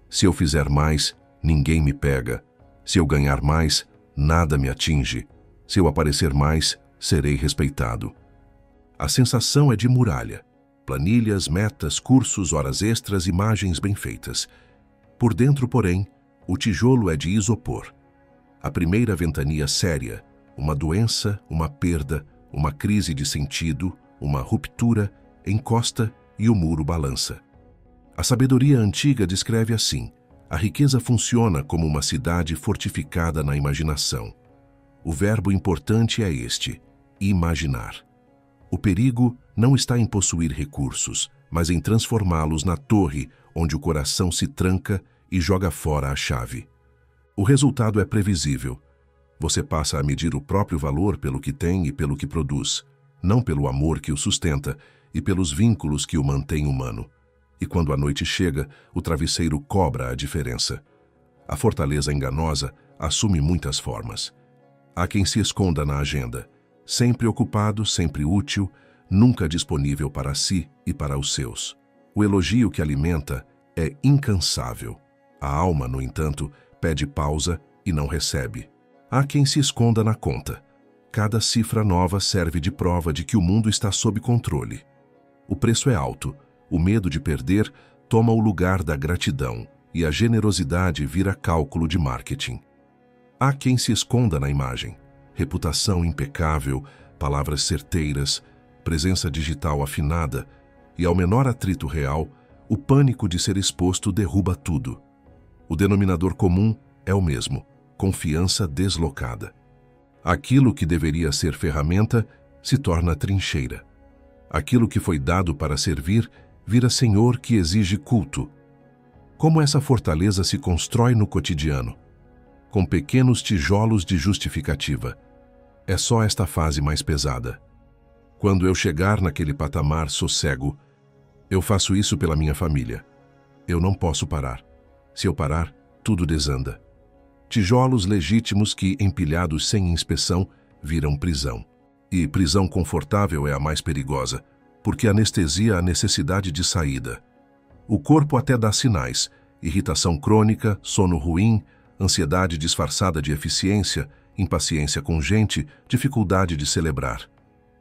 Se eu fizer mais, ninguém me pega. Se eu ganhar mais, nada me atinge. Se eu aparecer mais, serei respeitado. A sensação é de muralha. Planilhas, metas, cursos, horas extras, imagens bem feitas. Por dentro, porém, o tijolo é de isopor. A primeira ventania séria, uma doença, uma perda, uma crise de sentido, uma ruptura, encosta e o muro balança. A sabedoria antiga descreve assim: a riqueza funciona como uma cidade fortificada na imaginação. O verbo importante é este: imaginar. O perigo não está em possuir recursos, mas em transformá-los na torre onde o coração se tranca e joga fora a chave. O resultado é previsível. Você passa a medir o próprio valor pelo que tem e pelo que produz, não pelo amor que o sustenta e pelos vínculos que o mantém humano. E quando a noite chega, o travesseiro cobra a diferença. A fortaleza enganosa assume muitas formas. Há quem se esconda na agenda, sempre ocupado, sempre útil, nunca disponível para si e para os seus. O elogio que alimenta é incansável. A alma, no entanto, pede pausa e não recebe. Há quem se esconda na conta. Cada cifra nova serve de prova de que o mundo está sob controle. O preço é alto, o medo de perder toma o lugar da gratidão e a generosidade vira cálculo de marketing. Há quem se esconda na imagem. Reputação impecável, palavras certeiras, presença digital afinada e, ao menor atrito real, o pânico de ser exposto derruba tudo. O denominador comum é o mesmo: confiança deslocada. Aquilo que deveria ser ferramenta se torna trincheira. Aquilo que foi dado para servir vira senhor que exige culto. Como essa fortaleza se constrói no cotidiano? Com pequenos tijolos de justificativa. É só esta fase mais pesada. Quando eu chegar naquele patamar, sossego. Eu faço isso pela minha família. Eu não posso parar. Se eu parar, tudo desanda. Tijolos legítimos que, empilhados sem inspeção, viram prisão. E prisão confortável é a mais perigosa, porque anestesia a necessidade de saída. O corpo até dá sinais: irritação crônica, sono ruim, ansiedade disfarçada de eficiência, impaciência com gente, dificuldade de celebrar.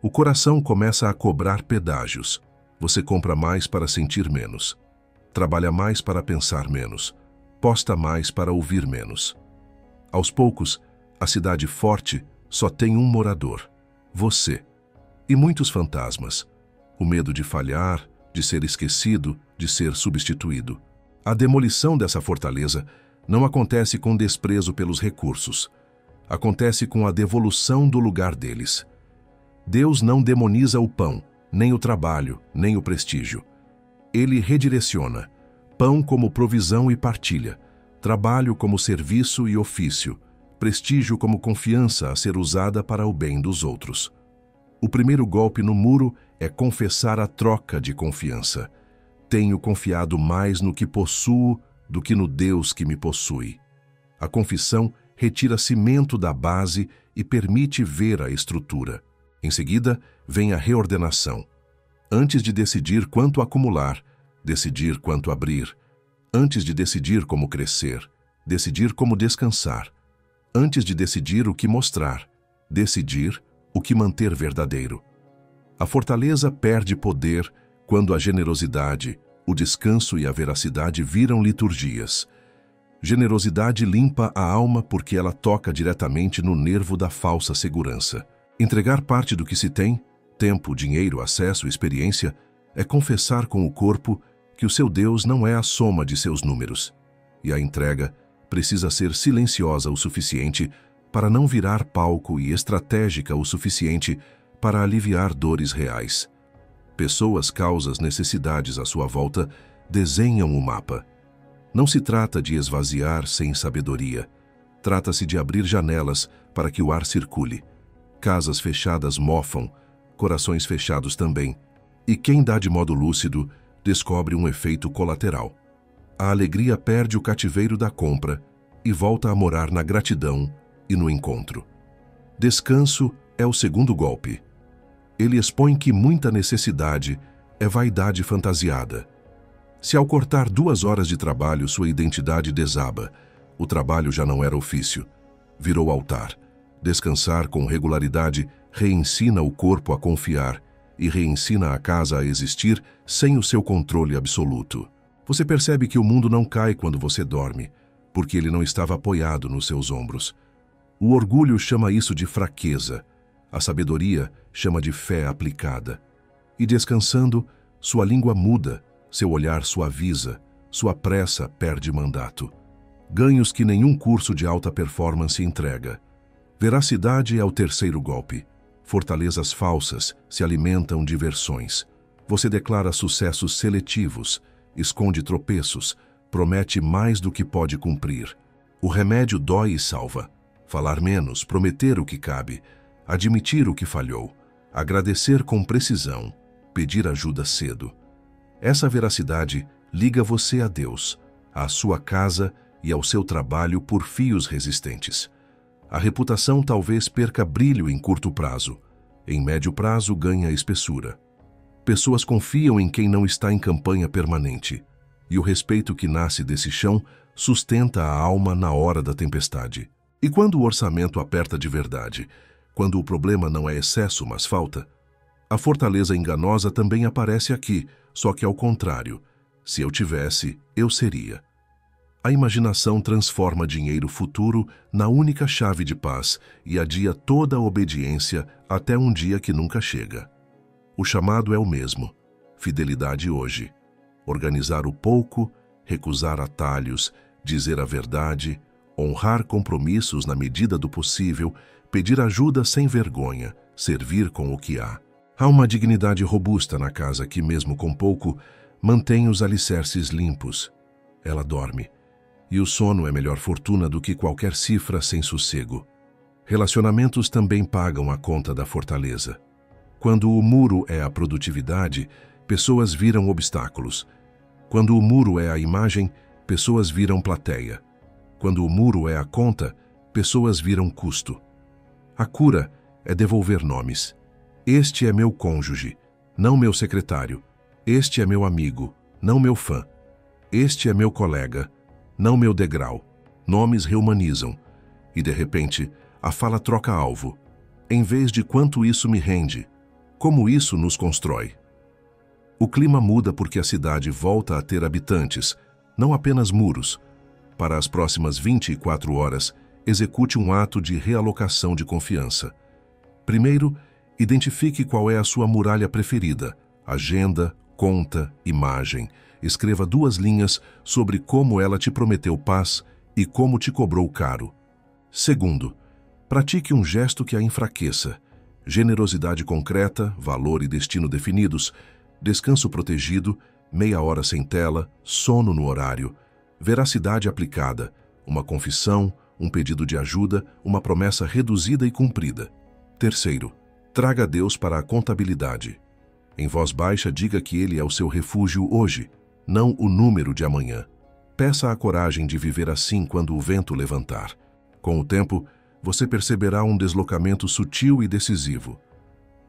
O coração começa a cobrar pedágios. Você compra mais para sentir menos. Trabalha mais para pensar menos. Posta mais para ouvir menos. Aos poucos, a cidade forte só tem um morador: você. E muitos fantasmas. O medo de falhar, de ser esquecido, de ser substituído. A demolição dessa fortaleza não acontece com desprezo pelos recursos. Acontece com a devolução do lugar deles. Deus não demoniza o pão, nem o trabalho, nem o prestígio. Ele redireciona: pão como provisão e partilha, trabalho como serviço e ofício, prestígio como confiança a ser usada para o bem dos outros. O primeiro golpe no muro é confessar a troca de confiança. Tenho confiado mais no que possuo do que no Deus que me possui. A confissão retira cimento da base e permite ver a estrutura. Em seguida, vem a reordenação. Antes de decidir quanto acumular, decidir quanto abrir. Antes de decidir como crescer, decidir como descansar. Antes de decidir o que mostrar, decidir o que manter verdadeiro. A fortaleza perde poder quando a generosidade, o descanso e a veracidade viram liturgias. Generosidade limpa a alma porque ela toca diretamente no nervo da falsa segurança. Entregar parte do que se tem, tempo, dinheiro, acesso, experiência, é confessar com o corpo que o seu Deus não é a soma de seus números. E a entrega precisa ser silenciosa o suficiente para não virar palco e estratégica o suficiente para aliviar dores reais. Pessoas, causas, necessidades à sua volta desenham o mapa. Não se trata de esvaziar sem sabedoria. Trata-se de abrir janelas para que o ar circule. Casas fechadas mofam, corações fechados também. E quem dá de modo lúcido descobre um efeito colateral. A alegria perde o cativeiro da compra e volta a morar na gratidão e no encontro. Descanso é o segundo golpe. Ele expõe que muita necessidade é vaidade fantasiada. Se ao cortar 2 horas de trabalho sua identidade desaba, o trabalho já não era ofício, virou altar. Descansar com regularidade reensina o corpo a confiar e reensina a casa a existir sem o seu controle absoluto. Você percebe que o mundo não cai quando você dorme, porque ele não estava apoiado nos seus ombros. O orgulho chama isso de fraqueza, a sabedoria chama de fé aplicada. E descansando, sua língua muda, seu olhar suaviza, sua pressa perde mandato. Ganhos que nenhum curso de alta performance entrega. Veracidade é o terceiro golpe. Fortalezas falsas se alimentam de versões. Você declara sucessos seletivos, esconde tropeços, promete mais do que pode cumprir. O remédio dói e salva. Falar menos, prometer o que cabe, admitir o que falhou, agradecer com precisão, pedir ajuda cedo. Essa veracidade liga você a Deus, à sua casa e ao seu trabalho por fios resistentes. A reputação talvez perca brilho em curto prazo. Em médio prazo, ganha espessura. Pessoas confiam em quem não está em campanha permanente, e o respeito que nasce desse chão sustenta a alma na hora da tempestade. E quando o orçamento aperta de verdade, quando o problema não é excesso, mas falta, a fortaleza enganosa também aparece aqui, só que ao contrário. Se eu tivesse, eu seria. A imaginação transforma dinheiro futuro na única chave de paz e adia toda a obediência até um dia que nunca chega. O chamado é o mesmo: fidelidade hoje. Organizar o pouco, recusar atalhos, dizer a verdade, honrar compromissos na medida do possível, pedir ajuda sem vergonha, servir com o que há. Há uma dignidade robusta na casa que, mesmo com pouco, mantém os alicerces limpos. Ela dorme. E o sono é melhor fortuna do que qualquer cifra sem sossego. Relacionamentos também pagam a conta da fortaleza. Quando o muro é a produtividade, pessoas viram obstáculos. Quando o muro é a imagem, pessoas viram plateia. Quando o muro é a conta, pessoas viram custo. A cura é devolver nomes. Este é meu cônjuge, não meu secretário. Este é meu amigo, não meu fã. Este é meu colega, não meu degrau. Nomes reumanizam. E, de repente, a fala troca alvo. Em vez de quanto isso me rende, como isso nos constrói. O clima muda porque a cidade volta a ter habitantes, não apenas muros. Para as próximas 24 horas, execute um ato de realocação de confiança. Primeiro, identifique qual é a sua muralha preferida: agenda, conta, imagem. Escreva 2 linhas sobre como ela te prometeu paz e como te cobrou caro. Segundo, pratique um gesto que a enfraqueça. Generosidade concreta, valor e destino definidos, descanso protegido, meia hora sem tela, sono no horário, veracidade aplicada, uma confissão, um pedido de ajuda, uma promessa reduzida e cumprida. Terceiro, traga Deus para a contabilidade. Em voz baixa, diga que Ele é o seu refúgio hoje, não o número de amanhã. Peça a coragem de viver assim quando o vento levantar. Com o tempo, você perceberá um deslocamento sutil e decisivo.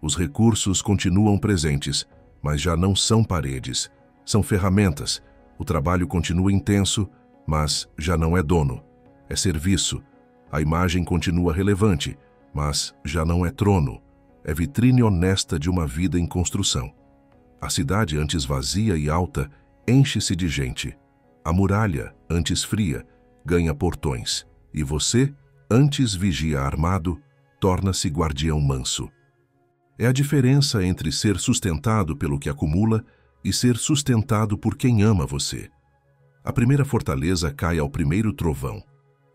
Os recursos continuam presentes, mas já não são paredes. São ferramentas. O trabalho continua intenso, mas já não é dono. É serviço. A imagem continua relevante, mas já não é trono. É vitrine honesta de uma vida em construção. A cidade, antes vazia e alta, enche-se de gente. A muralha, antes fria, ganha portões. E você, antes vigia armado, torna-se guardião manso. É a diferença entre ser sustentado pelo que acumula e ser sustentado por quem ama você. A primeira fortaleza cai ao primeiro trovão.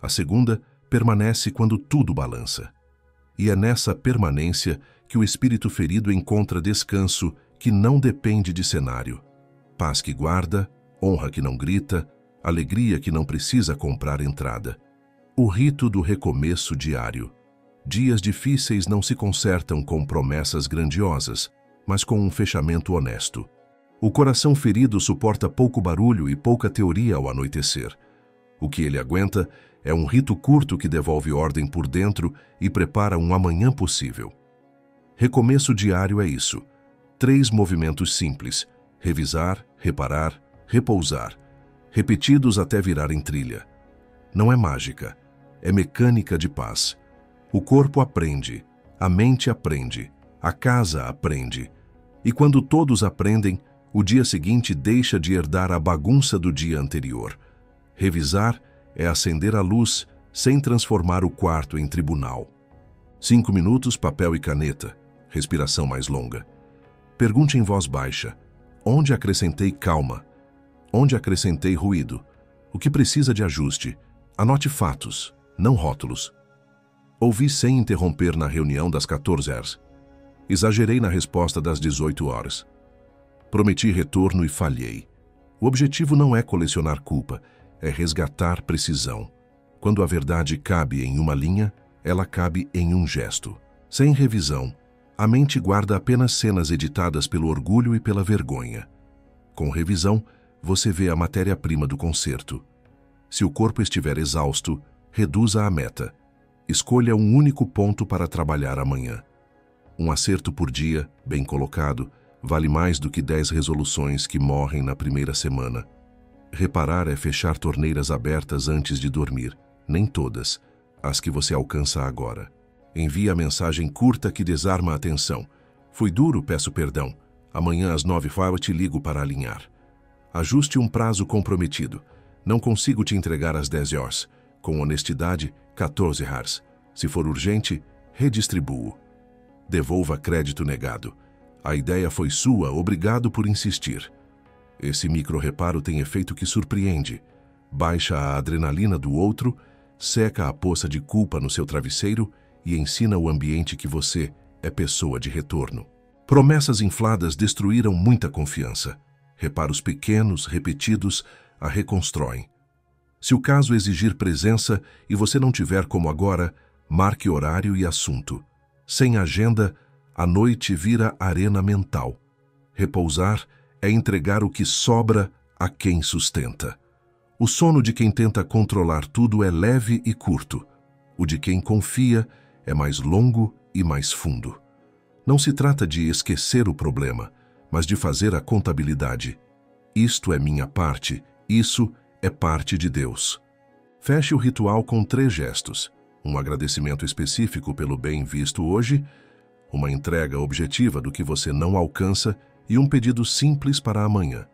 A segunda permanece quando tudo balança. E é nessa permanência que o espírito ferido encontra descanso que não depende de cenário. Paz que guarda, honra que não grita, alegria que não precisa comprar entrada. O rito do recomeço diário. Dias difíceis não se consertam com promessas grandiosas, mas com um fechamento honesto. O coração ferido suporta pouco barulho e pouca teoria ao anoitecer. O que ele aguenta é um rito curto que devolve ordem por dentro e prepara um amanhã possível. Recomeço diário é isso. 3 movimentos simples: revisar, reparar, repousar, repetidos até virarem trilha. Não é mágica, é mecânica de paz. O corpo aprende, a mente aprende, a casa aprende. E quando todos aprendem, o dia seguinte deixa de herdar a bagunça do dia anterior. Revisar é acender a luz sem transformar o quarto em tribunal. 5 minutos, papel e caneta, respiração mais longa. Pergunte em voz baixa: onde acrescentei calma? Onde acrescentei ruído? O que precisa de ajuste? Anote fatos, não rótulos. Ouvi sem interromper na reunião das 14 horas. Exagerei na resposta das 18 horas. Prometi retorno e falhei. O objetivo não é colecionar culpa, é resgatar precisão. Quando a verdade cabe em uma linha, ela cabe em um gesto. Sem revisão, a mente guarda apenas cenas editadas pelo orgulho e pela vergonha. Com revisão, você vê a matéria-prima do concerto. Se o corpo estiver exausto, reduza a meta. Escolha um único ponto para trabalhar amanhã. Um acerto por dia, bem colocado, vale mais do que 10 resoluções que morrem na primeira semana. Reparar é fechar torneiras abertas antes de dormir, nem todas, as que você alcança agora. Envie a mensagem curta que desarma a tensão. Fui duro, peço perdão. Amanhã às 9 eu te ligo para alinhar. Ajuste um prazo comprometido. Não consigo te entregar às 10 horas. Com honestidade, 14 horas. Se for urgente, redistribuo. Devolva crédito negado. A ideia foi sua, obrigado por insistir. Esse micro-reparo tem efeito que surpreende. Baixa a adrenalina do outro, seca a poça de culpa no seu travesseiro e ensina o ambiente que você é pessoa de retorno. Promessas infladas destruíram muita confiança. Reparos pequenos, repetidos, a reconstroem. Se o caso exigir presença e você não tiver como agora, marque horário e assunto. Sem agenda, a noite vira arena mental. Repousar é entregar o que sobra a quem sustenta. O sono de quem tenta controlar tudo é leve e curto. O de quem confia é mais longo e mais fundo. Não se trata de esquecer o problema, mas de fazer a contabilidade. Isto é minha parte, isso é parte de Deus. Feche o ritual com 3 gestos. Um agradecimento específico pelo bem visto hoje, uma entrega objetiva do que você não alcança e um pedido simples para amanhã.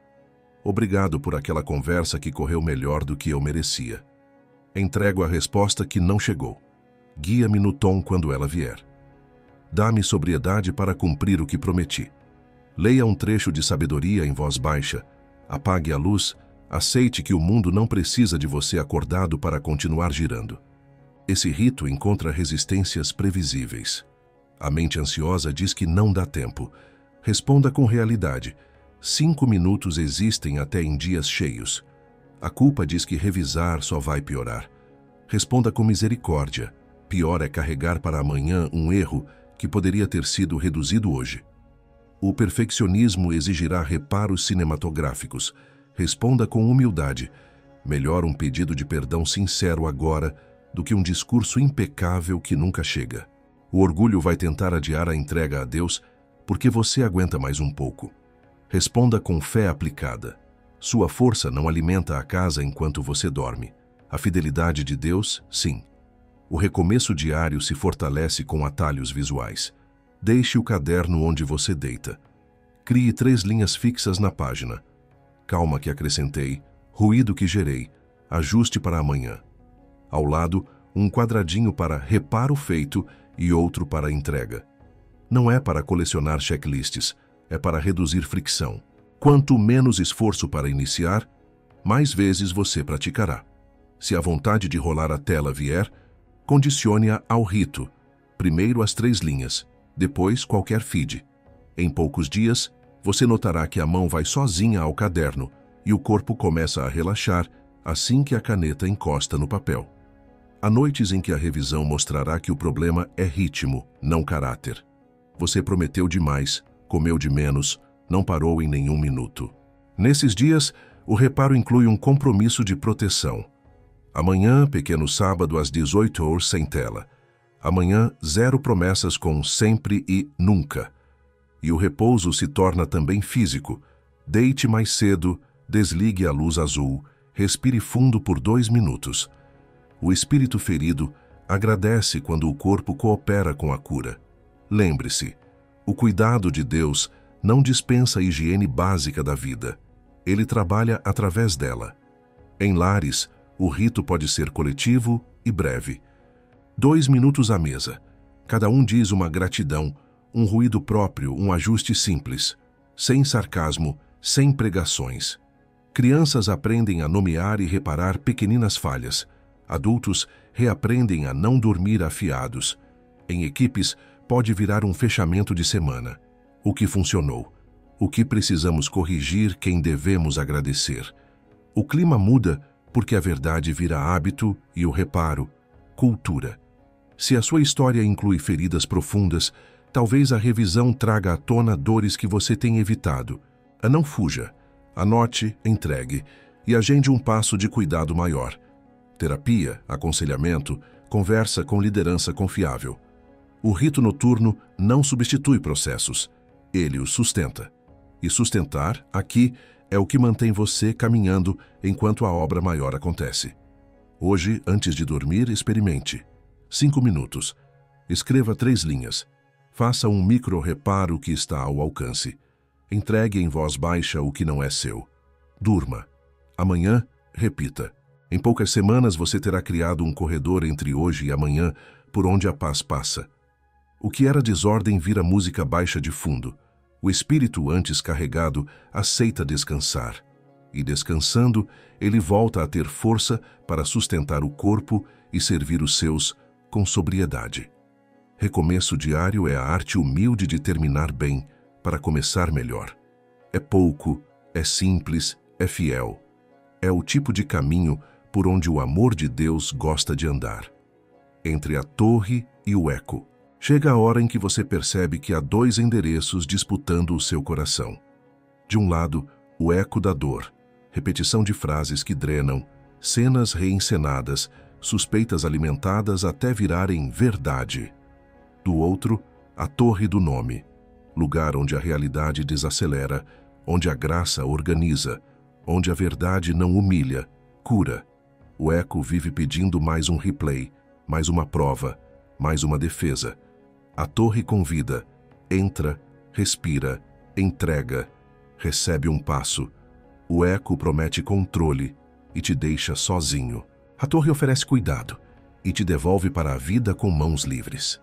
Obrigado por aquela conversa que correu melhor do que eu merecia. Entrego a resposta que não chegou. Guia-me no tom quando ela vier. Dá-me sobriedade para cumprir o que prometi. Leia um trecho de sabedoria em voz baixa. Apague a luz. Aceite que o mundo não precisa de você acordado para continuar girando. Esse rito encontra resistências previsíveis. A mente ansiosa diz que não dá tempo. Responda com realidade. 5 minutos existem até em dias cheios. A culpa diz que revisar só vai piorar. Responda com misericórdia. Pior é carregar para amanhã um erro que poderia ter sido reduzido hoje. O perfeccionismo exigirá reparos cinematográficos. Responda com humildade. Melhor um pedido de perdão sincero agora do que um discurso impecável que nunca chega. O orgulho vai tentar adiar a entrega a Deus porque você aguenta mais um pouco. Responda com fé aplicada. Sua força não alimenta a casa enquanto você dorme. A fidelidade de Deus, sim. O recomeço diário se fortalece com atalhos visuais. Deixe o caderno onde você deita. Crie 3 linhas fixas na página. Calma que acrescentei, ruído que gerei, ajuste para amanhã. Ao lado, um quadradinho para reparo feito e outro para entrega. Não é para colecionar checklists, é para reduzir fricção. Quanto menos esforço para iniciar, mais vezes você praticará. Se a vontade de rolar a tela vier, condicione-a ao rito. Primeiro as 3 linhas, depois qualquer feed. Em poucos dias, você notará que a mão vai sozinha ao caderno e o corpo começa a relaxar assim que a caneta encosta no papel. Há noites em que a revisão mostrará que o problema é ritmo, não caráter. Você prometeu demais, comeu de menos, não parou em nenhum minuto. Nesses dias, o reparo inclui um compromisso de proteção. Amanhã, pequeno sábado, às 18 horas sem tela. Amanhã, 0 promessas com sempre e nunca. E o repouso se torna também físico. Deite mais cedo, desligue a luz azul, respire fundo por 2 minutos. O espírito ferido agradece quando o corpo coopera com a cura. Lembre-se, o cuidado de Deus não dispensa a higiene básica da vida. Ele trabalha através dela. Em lares, o rito pode ser coletivo e breve. 2 minutos à mesa. Cada um diz uma gratidão, um ruído próprio, um ajuste simples. Sem sarcasmo, sem pregações. Crianças aprendem a nomear e reparar pequeninas falhas. Adultos reaprendem a não dormir afiados. Em equipes, pode virar um fechamento de semana. O que funcionou? O que precisamos corrigir? Quem devemos agradecer? O clima muda porque a verdade vira hábito e o reparo, cultura. Se a sua história inclui feridas profundas, talvez a revisão traga à tona dores que você tem evitado. Não fuja. Anote, entregue e agende um passo de cuidado maior. terapia, aconselhamento, conversa com liderança confiável. O rito noturno não substitui processos, ele os sustenta. E sustentar, aqui, é o que mantém você caminhando enquanto a obra maior acontece. Hoje, antes de dormir, experimente. 5 minutos. Escreva 3 linhas. Faça um micro-reparo que está ao alcance. Entregue em voz baixa o que não é seu. Durma. Amanhã, repita. Em poucas semanas você terá criado um corredor entre hoje e amanhã por onde a paz passa. O que era desordem vira música baixa de fundo. O espírito antes carregado aceita descansar. E descansando, ele volta a ter força para sustentar o corpo e servir os seus com sobriedade. Recomeço diário é a arte humilde de terminar bem para começar melhor. É pouco, é simples, é fiel. É o tipo de caminho por onde o amor de Deus gosta de andar. Entre a torre e o eco. Chega a hora em que você percebe que há 2 endereços disputando o seu coração. De um lado, o eco da dor, repetição de frases que drenam, cenas reencenadas, suspeitas alimentadas até virarem verdade. Do outro, a torre do nome, lugar onde a realidade desacelera, onde a graça organiza, onde a verdade não humilha, cura. O eco vive pedindo mais um replay, mais uma prova, mais uma defesa. A torre convida, entra, respira, entrega, recebe um passo. O eco promete controle e te deixa sozinho. A torre oferece cuidado e te devolve para a vida com mãos livres.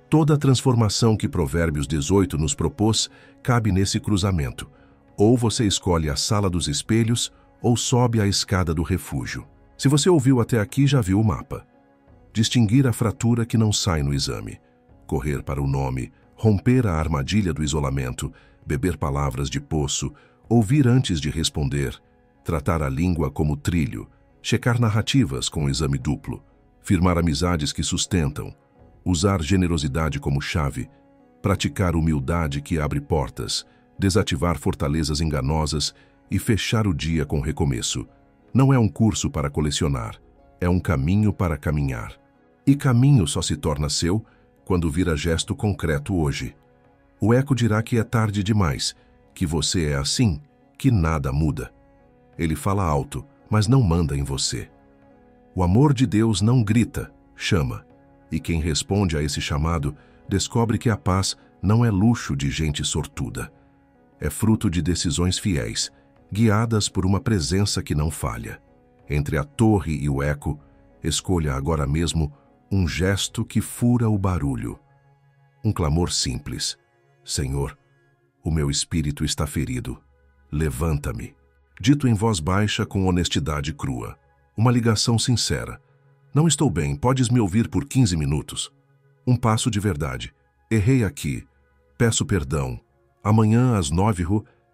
Toda a transformação que Provérbios 18 nos propôs cabe nesse cruzamento. Ou você escolhe a sala dos espelhos ou sobe a escada do refúgio. Se você ouviu até aqui, já viu o mapa. Distinguir a fratura que não sai no exame. Correr para o nome, romper a armadilha do isolamento, beber palavras de poço, ouvir antes de responder, tratar a língua como trilho, checar narrativas com o exame duplo, firmar amizades que sustentam, usar generosidade como chave, praticar humildade que abre portas, desativar fortalezas enganosas e fechar o dia com recomeço. Não é um curso para colecionar, é um caminho para caminhar. E caminho só se torna seu quando vira gesto concreto hoje. O eco dirá que é tarde demais, que você é assim, que nada muda. Ele fala alto, mas não manda em você. O amor de Deus não grita, chama. E quem responde a esse chamado descobre que a paz não é luxo de gente sortuda. É fruto de decisões fiéis, guiadas por uma presença que não falha. Entre a torre e o eco, escolha agora mesmo um gesto que fura o barulho. Um clamor simples. Senhor, o meu espírito está ferido. Levanta-me. Dito em voz baixa com honestidade crua. Uma ligação sincera. Não estou bem, podes me ouvir por 15 minutos. Um passo de verdade. Errei aqui. Peço perdão. Amanhã às 9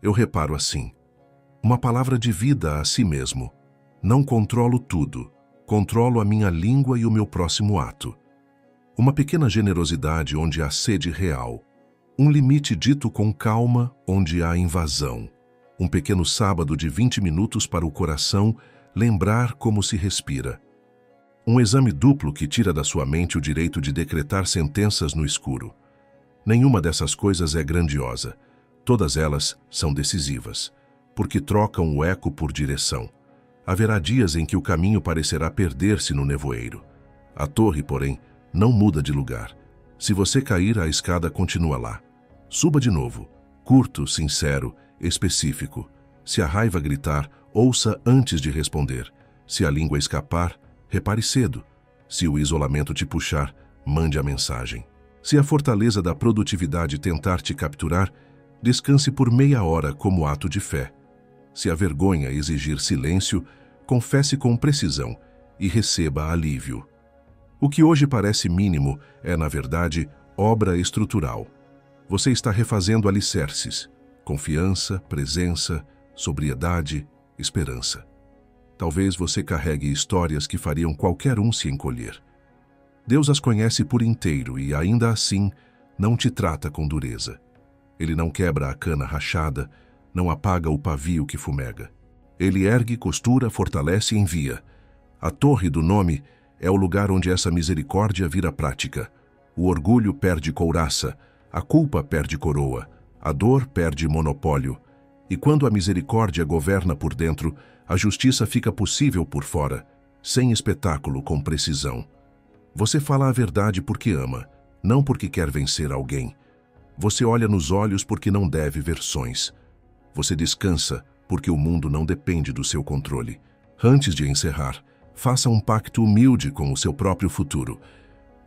eu reparo assim. Uma palavra de vida a si mesmo. Não controlo tudo. Controlo a minha língua e o meu próximo ato. Uma pequena generosidade onde há sede real. Um limite dito com calma onde há invasão. Um pequeno sábado de 20 minutos para o coração lembrar como se respira. Um exame duplo que tira da sua mente o direito de decretar sentenças no escuro. Nenhuma dessas coisas é grandiosa. Todas elas são decisivas, porque trocam o eco por direção. Haverá dias em que o caminho parecerá perder-se no nevoeiro. A torre, porém, não muda de lugar. Se você cair, a escada continua lá. Suba de novo. Curto, sincero, específico. Se a raiva gritar, ouça antes de responder. Se a língua escapar, repare cedo. Se o isolamento te puxar, mande a mensagem. Se a fortaleza da produtividade tentar te capturar, descanse por meia hora como ato de fé. Se a vergonha exigir silêncio, confesse com precisão e receba alívio. O que hoje parece mínimo é, na verdade, obra estrutural. Você está refazendo alicerces, confiança, presença, sobriedade, esperança. Talvez você carregue histórias que fariam qualquer um se encolher. Deus as conhece por inteiro e, ainda assim, não te trata com dureza. Ele não quebra a cana rachada, não apaga o pavio que fumega. Ele ergue, costura, fortalece e envia. A torre do nome é o lugar onde essa misericórdia vira prática. O orgulho perde couraça, a culpa perde coroa, a dor perde monopólio. E quando a misericórdia governa por dentro, a justiça fica possível por fora, sem espetáculo, com precisão. Você fala a verdade porque ama, não porque quer vencer alguém. Você olha nos olhos porque não deve versões. Você descansa porque o mundo não depende do seu controle. Antes de encerrar, faça um pacto humilde com o seu próprio futuro.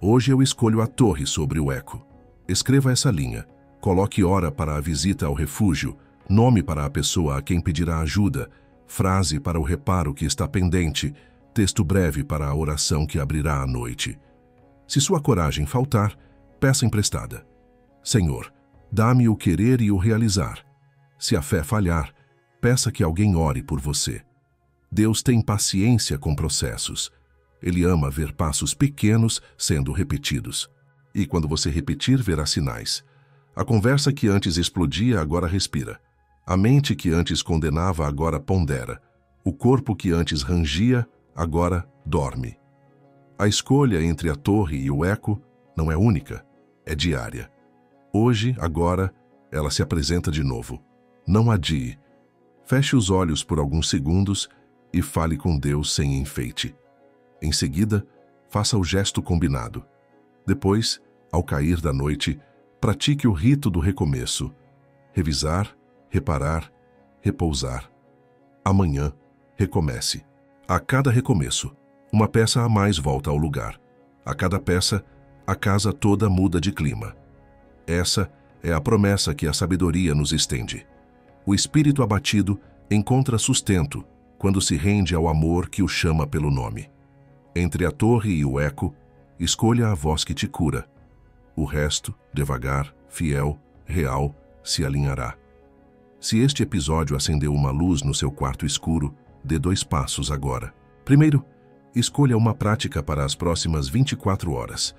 Hoje eu escolho a torre sobre o eco. Escreva essa linha. Coloque hora para a visita ao refúgio, nome para a pessoa a quem pedirá ajuda, frase para o reparo que está pendente, texto breve para a oração que abrirá a noite. Se sua coragem faltar, peça emprestada. Senhor, dá-me o querer e o realizar. Se a fé falhar, peça que alguém ore por você. Deus tem paciência com processos. Ele ama ver passos pequenos sendo repetidos. E quando você repetir, verá sinais. A conversa que antes explodia agora respira. A mente que antes condenava agora pondera. O corpo que antes rangia agora dorme. A escolha entre a torre e o eco não é única, é diária. Hoje, agora, ela se apresenta de novo. Não adie. Feche os olhos por alguns segundos e fale com Deus sem enfeite. Em seguida, faça o gesto combinado. Depois, ao cair da noite, pratique o rito do recomeço. Revisar, reparar, repousar. Amanhã, recomece. A cada recomeço, uma peça a mais volta ao lugar. A cada peça, a casa toda muda de clima. Essa é a promessa que a sabedoria nos estende. O espírito abatido encontra sustento quando se rende ao amor que o chama pelo nome. Entre a torre e o eco, escolha a voz que te cura. O resto, devagar, fiel, real, se alinhará. Se este episódio acendeu uma luz no seu quarto escuro, dê 2 passos agora. Primeiro, escolha uma prática para as próximas 24 horas.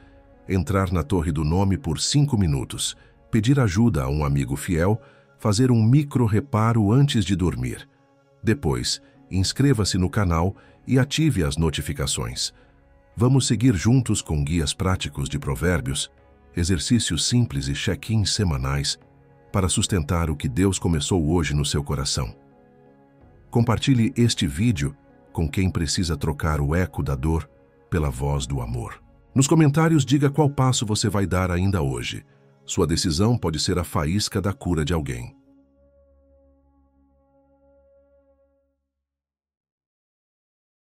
Entrar na torre do nome por 5 minutos, pedir ajuda a um amigo fiel, fazer um micro-reparo antes de dormir. Depois, inscreva-se no canal e ative as notificações. Vamos seguir juntos com guias práticos de provérbios, exercícios simples e check-ins semanais para sustentar o que Deus começou hoje no seu coração. Compartilhe este vídeo com quem precisa trocar o eco da dor pela voz do amor. Nos comentários, diga qual passo você vai dar ainda hoje. Sua decisão pode ser a faísca da cura de alguém.